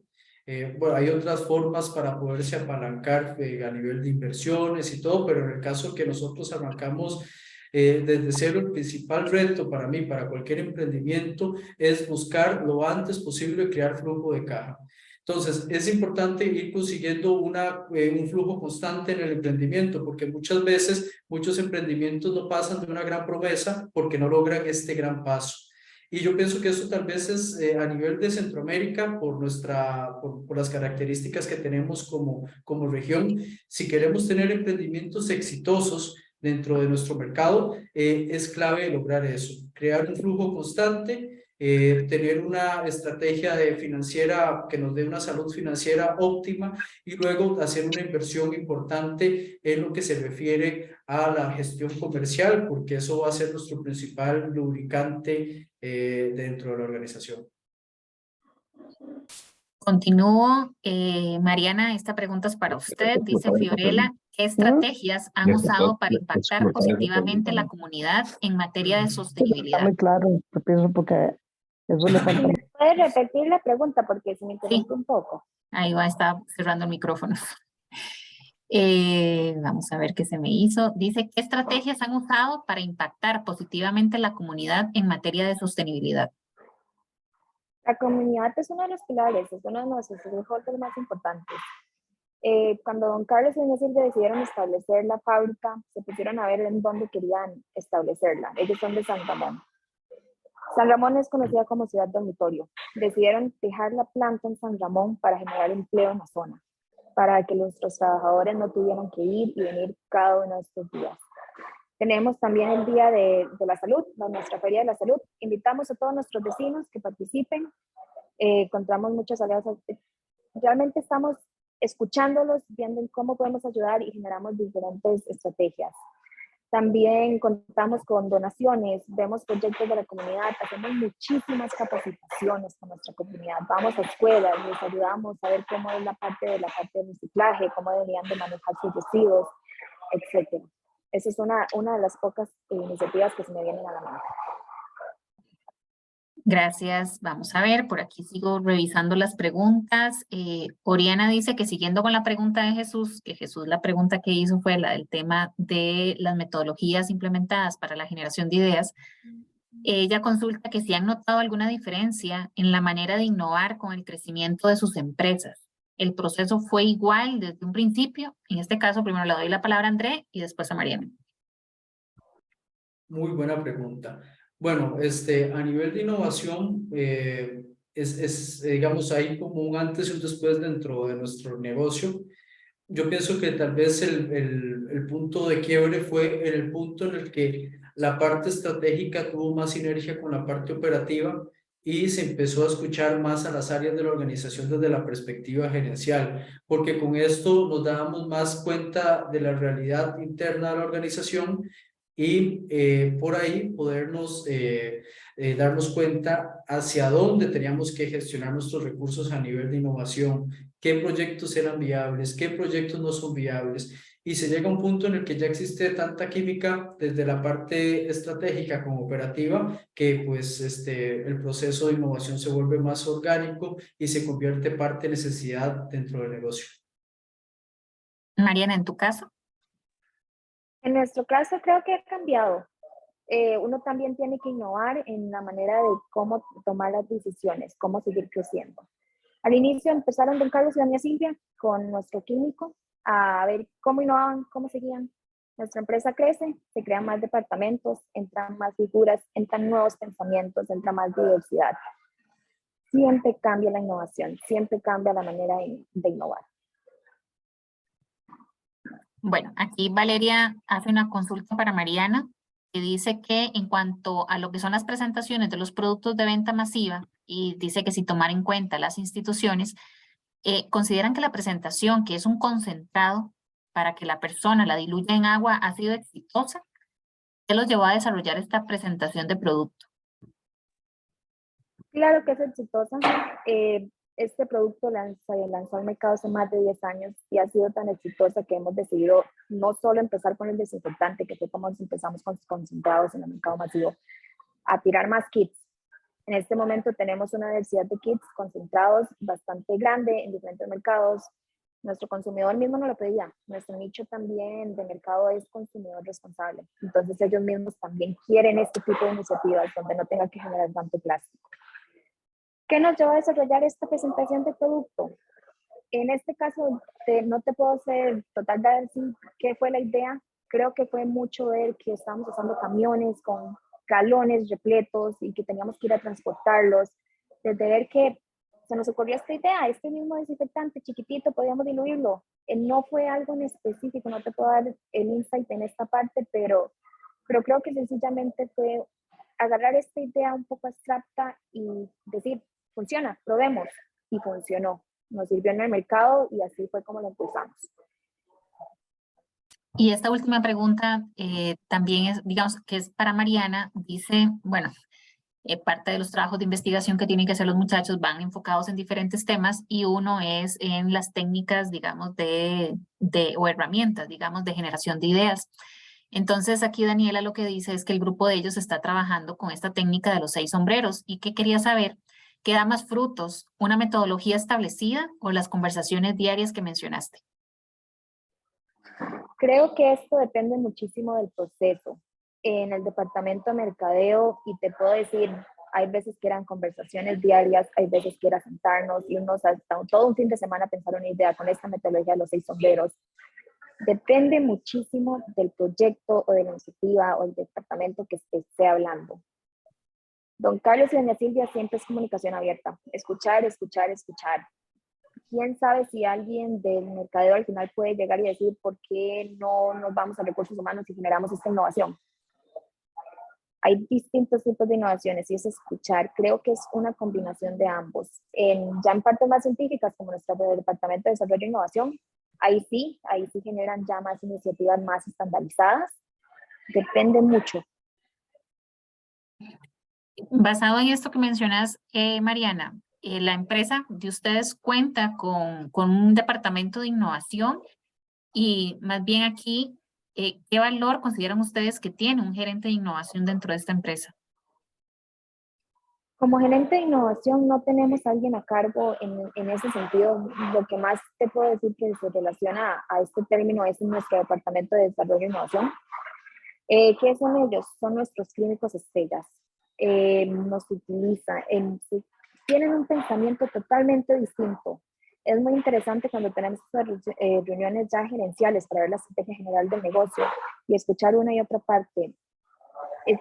C: Bueno, hay otras formas para poderse apalancar a nivel de inversiones y todo, pero en el caso que nosotros arrancamos desde cero, el principal reto para mí, para cualquier emprendimiento, es buscar lo antes posible crear flujo de caja. Entonces, es importante ir consiguiendo un flujo constante en el emprendimiento, porque muchas veces muchos emprendimientos no pasan de una gran promesa porque no logran este gran paso. Y yo pienso que eso tal vez es a nivel de Centroamérica, por las características que tenemos como región. Si queremos tener emprendimientos exitosos dentro de nuestro mercado, es clave lograr eso, crear un flujo constante, tener una estrategia financiera que nos dé una salud financiera óptima y luego hacer una inversión importante en lo que se refiere a la gestión comercial, porque eso va a ser nuestro principal lubricante dentro de la organización.
A: Continúo. Mariana, esta pregunta es para usted. Dice Fiorella, ¿qué estrategias han usado para impactar positivamente la comunidad en materia de sostenibilidad?
D: Está muy claro, yo pienso porque eso le falta
B: ¿Puedes repetir la pregunta? Porque se me
A: Sí,
B: interrumpe un poco.
A: ahí va, está cerrando el micrófono. Vamos a ver qué se me hizo. Dice, ¿qué estrategias han usado para impactar positivamente la comunidad en materia de sostenibilidad?
B: La comunidad es uno de los pilares, es uno de nuestros stakeholders más importantes. Cuando don Carlos y doña Silvia decidieron establecer la fábrica, se pusieron a ver en dónde querían establecerla. Ellos son de San Ramón. San Ramón es conocida como ciudad dormitorio. Decidieron dejar la planta en San Ramón para generar empleo en la zona, para que nuestros trabajadores no tuvieran que ir y venir cada uno de estos días. Tenemos también el Día de la Salud, nuestra Feria de la Salud. Invitamos a todos nuestros vecinos que participen. Encontramos muchas alianzas. Realmente estamos escuchándolos, viendo cómo podemos ayudar y generamos diferentes estrategias. También contamos con donaciones, vemos proyectos de la comunidad, hacemos muchísimas capacitaciones con nuestra comunidad. Vamos a escuelas, les ayudamos a ver cómo es la parte de reciclaje, cómo deberían de manejar sus residuos, etc. Esa es una de las pocas iniciativas que se me vienen a la mano.
A: Gracias. Vamos a ver, por aquí sigo revisando las preguntas. Oriana dice que siguiendo con la pregunta de Jesús, que Jesús la pregunta que hizo fue la del tema de las metodologías implementadas para la generación de ideas. Ella consulta que si han notado alguna diferencia en la manera de innovar con el crecimiento de sus empresas. ¿El proceso fue igual desde un principio? En este caso, primero le doy la palabra a André y después a Mariana.
C: Muy buena pregunta. Bueno, a nivel de innovación, digamos, hay como un antes y un después dentro de nuestro negocio. Yo pienso que tal vez el punto de quiebre fue en el punto en el que la parte estratégica tuvo más sinergia con la parte operativa y se empezó a escuchar más a las áreas de la organización desde la perspectiva gerencial, porque con esto nos dábamos más cuenta de la realidad interna de la organización y por ahí podernos darnos cuenta hacia dónde teníamos que gestionar nuestros recursos a nivel de innovación, qué proyectos eran viables, qué proyectos no son viables, y se llega a un punto en el que ya existe tanta química desde la parte estratégica como operativa que pues el proceso de innovación se vuelve más orgánico y se convierte parte de necesidad dentro del negocio.
A: Mariana, ¿en tu caso?
B: En nuestro caso creo que ha cambiado. Uno también tiene que innovar en la manera de cómo tomar las decisiones, cómo seguir creciendo. Al inicio empezaron don Carlos y doña Silvia con nuestro químico a ver cómo innovaban, cómo seguían. Nuestra empresa crece, se crean más departamentos, entran más figuras, entran nuevos pensamientos, entra más diversidad. Siempre cambia la innovación, siempre cambia la manera de innovar.
A: Bueno, aquí Valeria hace una consulta para Mariana que dice que en cuanto a lo que son las presentaciones de los productos de venta masiva, y dice que si tomar en cuenta las instituciones, consideran que la presentación, que es un concentrado para que la persona la diluya en agua, ha sido exitosa. ¿Qué los llevó a desarrollar esta presentación de producto?
B: Claro que es exitosa. Este producto lanzó al mercado hace más de 10 años y ha sido tan exitosa que hemos decidido no solo empezar con el desinfectante, que fue como empezamos con concentrados en el mercado masivo, a tirar más kits. En este momento tenemos una diversidad de kits concentrados bastante grande en diferentes mercados. Nuestro consumidor mismo no lo pedía. Nuestro nicho también de mercado es consumidor responsable. Entonces ellos mismos también quieren este tipo de iniciativas donde no tengan que generar tanto plástico. ¿Qué nos llevó a desarrollar esta presentación de producto? En este caso, no te puedo ser total de decir qué fue la idea. Creo que fue mucho ver que estábamos usando camiones con galones repletos y que teníamos que ir a transportarlos. Desde ver que se nos ocurrió esta idea, este mismo desinfectante chiquitito, podíamos diluirlo. No fue algo en específico, no te puedo dar el insight en esta parte, pero creo que sencillamente fue agarrar esta idea un poco abstracta y decir, funciona, probemos, y funcionó. Nos sirvió en el mercado y así fue como lo impulsamos.
A: Y esta última pregunta también es, digamos, que es para Mariana. Dice, bueno, parte de los trabajos de investigación que tienen que hacer los muchachos van enfocados en diferentes temas y uno es en las técnicas, digamos, o herramientas, digamos, de generación de ideas. Entonces aquí Daniela lo que dice es que el grupo de ellos está trabajando con esta técnica de los 6 sombreros y que quería saber ¿Qué da más frutos? ¿Una metodología establecida o las conversaciones diarias que mencionaste?
B: Creo que esto depende muchísimo del proceso. En el departamento de mercadeo, y te puedo decir, hay veces que eran conversaciones diarias, hay veces que era sentarnos y unos hasta todo un fin de semana pensar una idea con esta metodología de los 6 sombreros. Depende muchísimo del proyecto o de la iniciativa o el departamento que esté hablando. Don Carlos y doña Silvia siempre es comunicación abierta, escuchar, escuchar, escuchar. ¿Quién sabe si alguien del mercadeo al final puede llegar y decir por qué no nos vamos a recursos humanos y generamos esta innovación? Hay distintos tipos de innovaciones y es escuchar. Creo que es una combinación de ambos. Ya en partes más científicas, como nuestro Departamento de Desarrollo e Innovación, ahí sí generan ya más iniciativas más estandarizadas. Depende mucho.
A: Basado en esto que mencionas, Mariana, la empresa de ustedes cuenta con un departamento de innovación y más bien aquí, ¿qué valor consideran ustedes que tiene un gerente de innovación dentro de esta empresa?
B: Como gerente de innovación no tenemos a alguien a cargo en ese sentido. Lo que más te puedo decir que se relaciona a este término es nuestro Departamento de Desarrollo e Innovación. ¿Qué son ellos? Son nuestros clínicos estrellas. Nos utilizan, tienen un pensamiento totalmente distinto. Es muy interesante cuando tenemos reuniones ya gerenciales para ver la estrategia general del negocio y escuchar una y otra parte.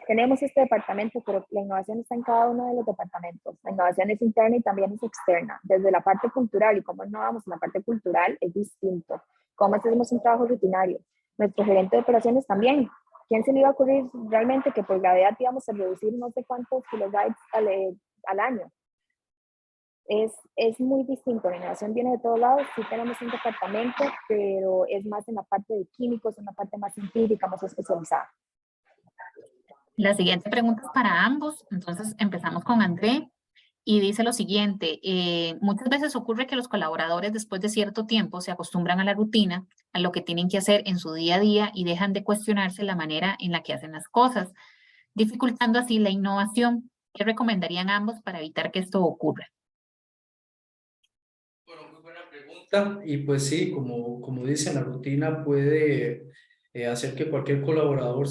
B: Tenemos este departamento, pero la innovación está en cada uno de los departamentos. La innovación es interna y también es externa. Desde la parte cultural, y cómo innovamos en la parte cultural es distinto. Cómo hacemos un trabajo rutinario. Nuestro gerente de operaciones también. ¿Quién se le iba a ocurrir realmente que por gravedad íbamos a reducir no sé cuántos kilobytes al año? Es muy distinto. La innovación viene de todos lados. Sí tenemos un departamento, pero es más en la parte de químicos, en la parte más científica, más especializada.
A: La siguiente pregunta es para ambos, entonces empezamos con André y dice lo siguiente, muchas veces ocurre que los colaboradores después de cierto tiempo se acostumbran a la rutina, a lo que tienen que hacer en su día a día y dejan de cuestionarse la manera en la que hacen las cosas, dificultando así la innovación. ¿Qué recomendarían ambos para evitar que esto ocurra?
C: Bueno, muy buena pregunta. Y pues sí, como dicen, la rutina puede hacer que cualquier colaborador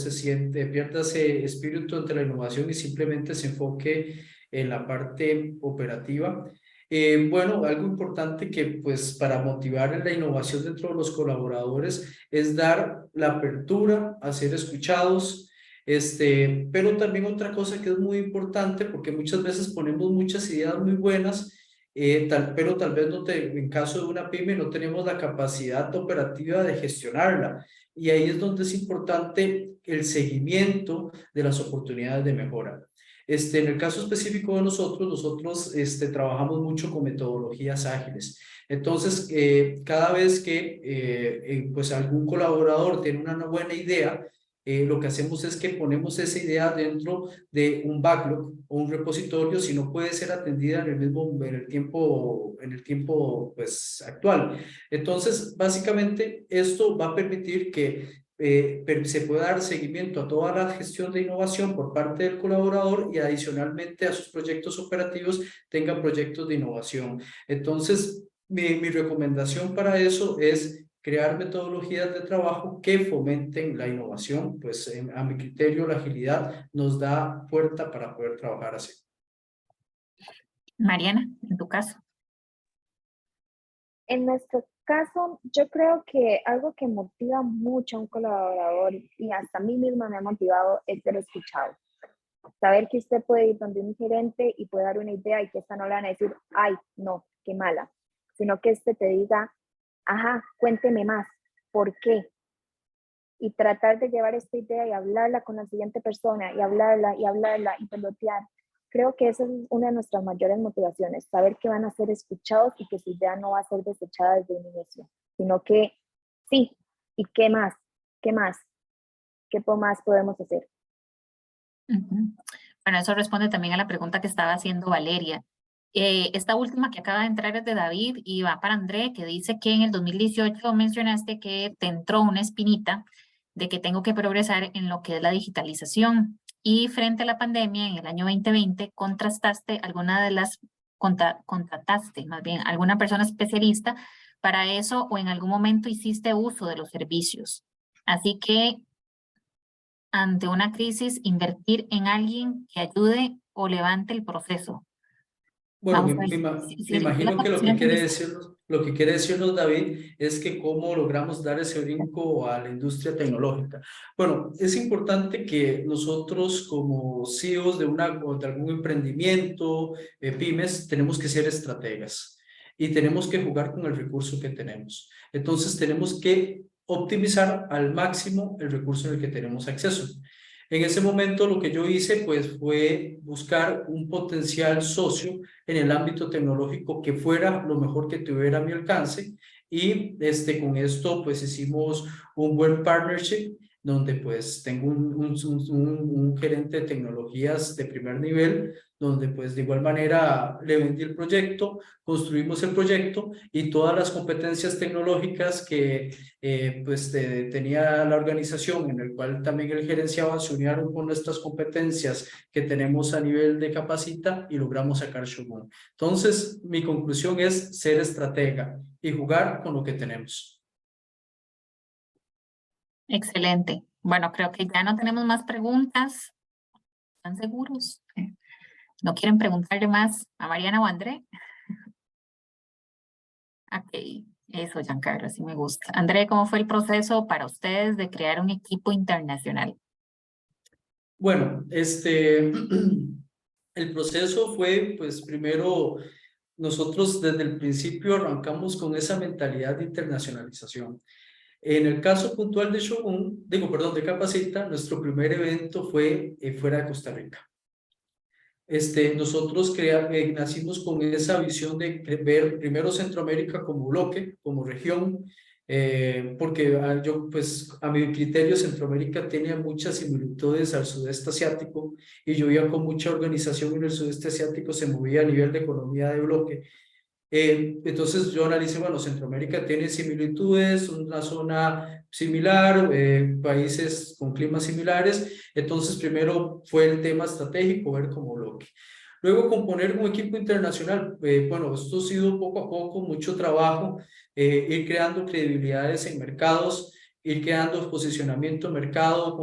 C: pierda ese espíritu ante la innovación y simplemente se enfoque en la parte operativa. Bueno, algo importante que pues para motivar la innovación dentro de los colaboradores es dar la apertura a ser escuchados. Pero también otra cosa que es muy importante, porque muchas veces ponemos muchas ideas muy buenas, pero tal vez en caso de una pyme no tenemos la capacidad operativa de gestionarla. Y ahí es donde es importante el seguimiento de las oportunidades de mejora. En el caso específico de nosotros trabajamos mucho con metodologías ágiles. Entonces, cada vez que pues algún colaborador tiene una buena idea, lo que hacemos es que ponemos esa idea dentro de un backlog o un repositorio si no puede ser atendida en el tiempo pues, actual. Entonces, básicamente, esto va a permitir que se pueda dar seguimiento a toda la gestión de innovación por parte del colaborador y adicionalmente a sus proyectos operativos tenga proyectos de innovación. Entonces, mi recomendación para eso es crear metodologías de trabajo que fomenten la innovación, pues a mi criterio la agilidad nos da puerta para poder trabajar así.
A: Mariana, en tu caso.
B: En nuestro caso, yo creo que algo que motiva mucho a un colaborador y hasta a mí misma me ha motivado es ser escuchado. Saber que usted puede ir donde un gerente y puede dar una idea y que esta no le van a decir, ay, no, qué mala, sino que te diga, ajá, cuénteme más, ¿por qué? Y tratar de llevar esta idea y hablarla con la siguiente persona y hablarla y pelotear. Creo que esa es una de nuestras mayores motivaciones, saber que van a ser escuchados y que su idea no va a ser desechada desde un inicio, sino que sí, ¿y qué más? ¿Qué más? ¿Qué más podemos hacer?
A: Bueno, eso responde también a la pregunta que estaba haciendo Valeria. Esta última que acaba de entrar es de David y va para André, que dice que en el 2018 mencionaste que te entró una espinita de que tengo que progresar en lo que es la digitalización. Y frente a la pandemia, en el año 2020, contrastaste algunas de las contrataste más bien alguna persona especialista para eso o en algún momento hiciste uso de los servicios. Así que ante una crisis, invertir en alguien que ayude o levante el proceso.
C: Bueno,
A: Vamos a ver si
C: me imagino que
A: si lo entendiste.
C: lo que quiere decirnos David es que cómo logramos dar ese brinco a la industria tecnológica. Bueno, es importante que nosotros como CEOs de algún emprendimiento, pymes, tenemos que ser estrategas y tenemos que jugar con el recurso que tenemos. Entonces tenemos que optimizar al máximo el recurso en el que tenemos acceso. En ese momento lo que yo hice pues fue buscar un potencial socio en el ámbito tecnológico que fuera lo mejor que tuviera a mi alcance y con esto pues hicimos un buen partnership donde pues tengo un gerente de tecnologías de primer nivel donde pues de igual manera le vendí el proyecto, construimos el proyecto y todas las competencias tecnológicas que tenía la organización en el cual también el gerenciaba se unieron con nuestras competencias que tenemos a nivel de capacita y logramos sacar Shogun. Entonces, mi conclusión es ser estratega y jugar con lo que tenemos.
A: Excelente. Bueno, creo que ya no tenemos más preguntas. ¿Están seguros? ¿No quieren preguntarle más a Mariana o a André? Ok, eso, Giancarlo, sí me gusta. André, ¿cómo fue el proceso para ustedes de crear un equipo internacional?
C: Bueno, el proceso fue, pues primero, nosotros desde el principio arrancamos con esa mentalidad de internacionalización. En el caso puntual de Shogun, de Capacita, nuestro primer evento fue fuera de Costa Rica. Nosotros nacimos con esa visión de ver primero Centroamérica como bloque, como región, porque yo, pues, a mi criterio, Centroamérica tenía muchas similitudes al sudeste asiático y yo veía con mucha organización en el sudeste asiático se movía a nivel de economía de bloque. Entonces yo analicé, bueno, Centroamérica tiene similitudes, una zona similar, países con climas similares, entonces primero fue el tema estratégico, ver cómo bloque. Luego componer un equipo internacional, bueno, esto ha sido poco a poco, mucho trabajo, ir creando credibilidades en mercados, ir creando posicionamiento en mercado,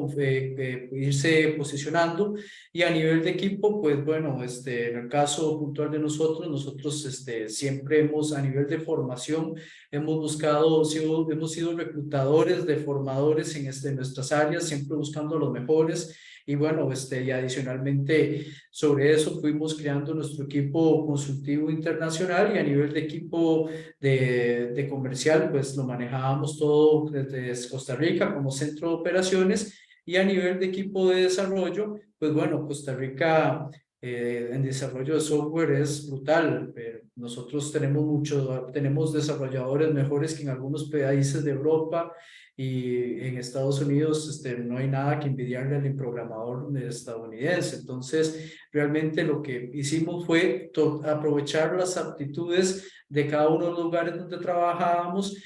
C: irse posicionando y a nivel de equipo, pues bueno, en el caso puntual de nosotros siempre hemos, a nivel de formación, hemos buscado, hemos sido reclutadores de formadores en nuestras áreas, siempre buscando los mejores. Y bueno, y adicionalmente sobre eso fuimos creando nuestro equipo consultivo internacional y a nivel de equipo de comercial, pues lo manejábamos todo desde Costa Rica como centro de operaciones y a nivel de equipo de desarrollo, pues bueno, Costa Rica en desarrollo de software es brutal. Nosotros tenemos desarrolladores mejores que en algunos países de Europa y en Estados Unidos no hay nada que envidiarle al programador estadounidense. Entonces, realmente lo que hicimos fue aprovechar las aptitudes de cada uno de los lugares donde trabajábamos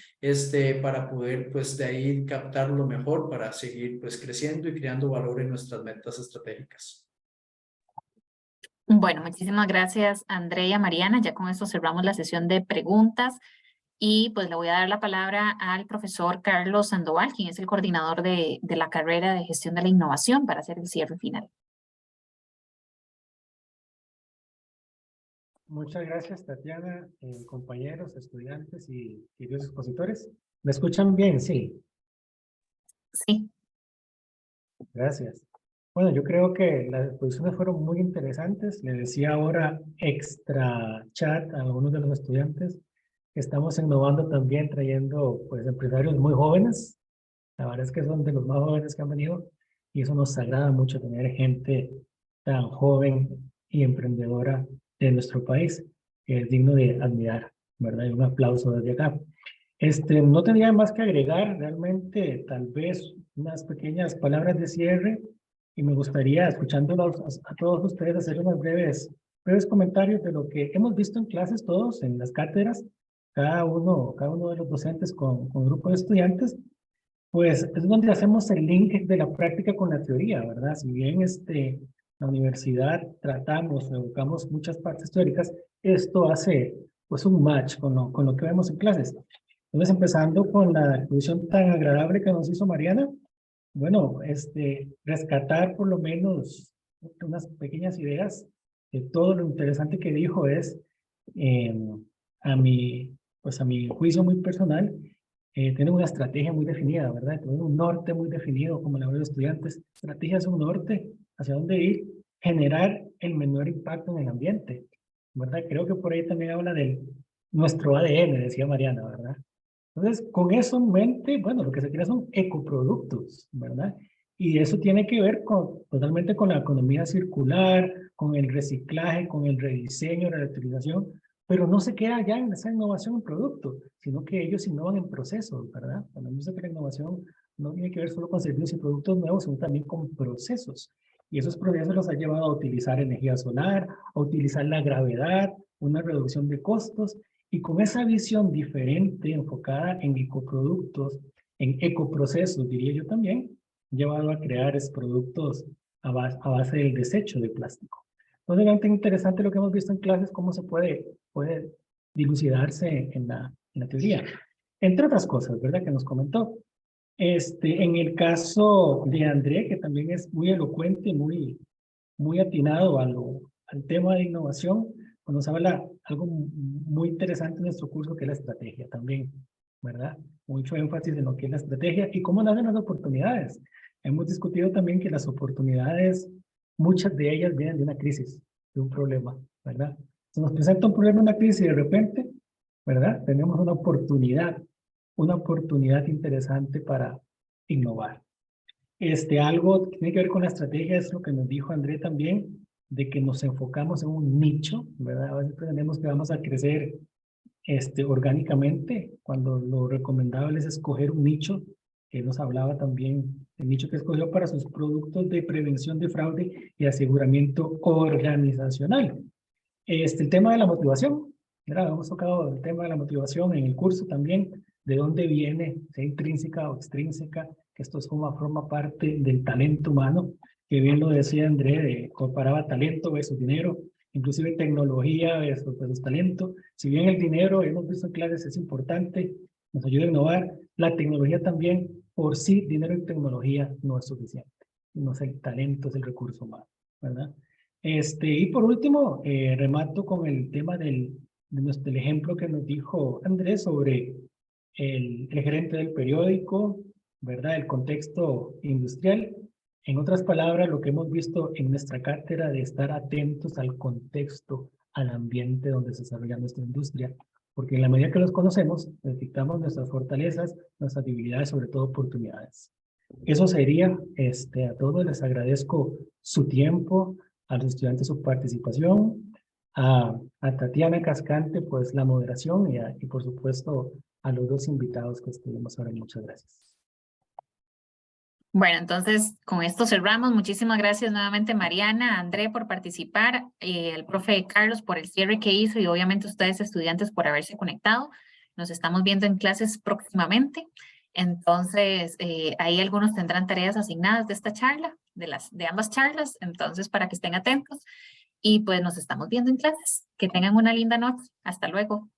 C: para poder pues de ahí captar lo mejor para seguir pues creciendo y creando valor en nuestras metas estratégicas.
A: Bueno, muchísimas gracias, Andrea, Mariana. Ya con esto cerramos la sesión de preguntas y pues le voy a dar la palabra al profesor Carlos Sandoval, quien es el coordinador de la carrera de gestión de la innovación para hacer el cierre final.
D: Muchas gracias, Tatiana, compañeros, estudiantes y queridos expositores. ¿Me escuchan bien? Sí.
A: Sí.
D: Gracias. Bueno, yo creo que las exposiciones fueron muy interesantes. Le decía ahora extra chat a algunos de los estudiantes que estamos innovando también trayendo pues empresarios muy jóvenes. La verdad es que son de los más jóvenes que han venido y eso nos agrada mucho tener gente tan joven y emprendedora de nuestro país, que es digno de admirar, ¿verdad? Y un aplauso desde acá. No tendría más que agregar, realmente, tal vez unas pequeñas palabras de cierre y me gustaría, escuchándolos a todos ustedes, hacer unos breves comentarios de lo que hemos visto en clases todos, en las cátedras, cada uno de los docentes con grupo de estudiantes, pues es donde hacemos el link de la práctica con la teoría, ¿verdad? Si bien la universidad tratamos, evocamos muchas partes teóricas, esto hace pues un match con lo que vemos en clases. Entonces, empezando con la exposición tan agradable que nos hizo Mariana, bueno, rescatar por lo menos unas pequeñas ideas de todo lo interesante que dijo es, a mi juicio muy personal, tienen una estrategia muy definida, ¿verdad? Tienen un norte muy definido, como la de los estudiantes. Estrategia es un norte hacia dónde ir, generar el menor impacto en el ambiente, ¿verdad? Creo que por ahí también habla de nuestro ADN, decía Mariana, ¿verdad? Entonces, con eso en mente, bueno, lo que se crea son ecoproductos, ¿verdad? Y eso tiene que ver totalmente con la economía circular, con el reciclaje, con el rediseño, la reutilización, pero no se queda ya en esa innovación en producto, sino que ellos innovan en procesos, ¿verdad? Cuando dice que la innovación no tiene que ver solo con servicios y productos nuevos, sino también con procesos. Y esos procesos los ha llevado a utilizar energía solar, a utilizar la gravedad, una reducción de costos, y con esa visión diferente, enfocada en ecoproductos, en ecoprocesos, diría yo también, llevado a crear productos a base del desecho de plástico. Entonces, realmente interesante lo que hemos visto en clases, cómo se puede dilucidarse en la teoría. Entre otras cosas, ¿verdad? Que nos comentó. En el caso de André, que también es muy elocuente, muy atinado al tema de innovación, pues nos habla algo muy interesante en nuestro curso, que es la estrategia también, ¿verdad? Mucho énfasis en lo que es la estrategia y cómo nacen las oportunidades. Hemos discutido también que las oportunidades, muchas de ellas vienen de una crisis, de un problema, ¿verdad? Se nos presenta un problema, una crisis y de repente, ¿verdad? Tenemos una oportunidad interesante para innovar. Algo que tiene que ver con la estrategia es lo que nos dijo André también, de que nos enfocamos en un nicho, ¿verdad? A veces pretendemos que vamos a crecer orgánicamente, cuando lo recomendable es escoger un nicho, que nos hablaba también el nicho que escogió para sus productos de prevención de fraude y aseguramiento organizacional. El tema de la motivación, ¿verdad? Hemos tocado el tema de la motivación en el curso también, de dónde viene, sea intrínseca o extrínseca, que esto forma parte del talento humano, que bien lo decía André, comparaba talento versus dinero, inclusive tecnología versus talento. Si bien el dinero, hemos visto en clases, es importante, nos ayuda a innovar, la tecnología también, por sí, dinero y tecnología no es suficiente. No es el talento, es el recurso humano, ¿verdad? Y por último, remato con el tema del ejemplo que nos dijo Andrés sobre el gerente del periódico, ¿verdad? El contexto industrial. En otras palabras, lo que hemos visto en nuestra cátedra de estar atentos al contexto, al ambiente donde se desarrolla nuestra industria, porque en la medida que los conocemos, detectamos nuestras fortalezas, nuestras debilidades, sobre todo oportunidades. Eso sería, a todos les agradezco su tiempo, a los estudiantes su participación, a Tatiana Cascante, pues la moderación y por supuesto a los dos invitados que estuvimos ahora. Muchas gracias.
A: Bueno, entonces con esto cerramos. Muchísimas gracias nuevamente Mariana, André por participar, el profe Carlos por el cierre que hizo y obviamente ustedes estudiantes por haberse conectado. Nos estamos viendo en clases próximamente. Entonces, ahí algunos tendrán tareas asignadas de esta charla, de ambas charlas, entonces para que estén atentos. Y pues nos estamos viendo en clases. Que tengan una linda noche. Hasta luego.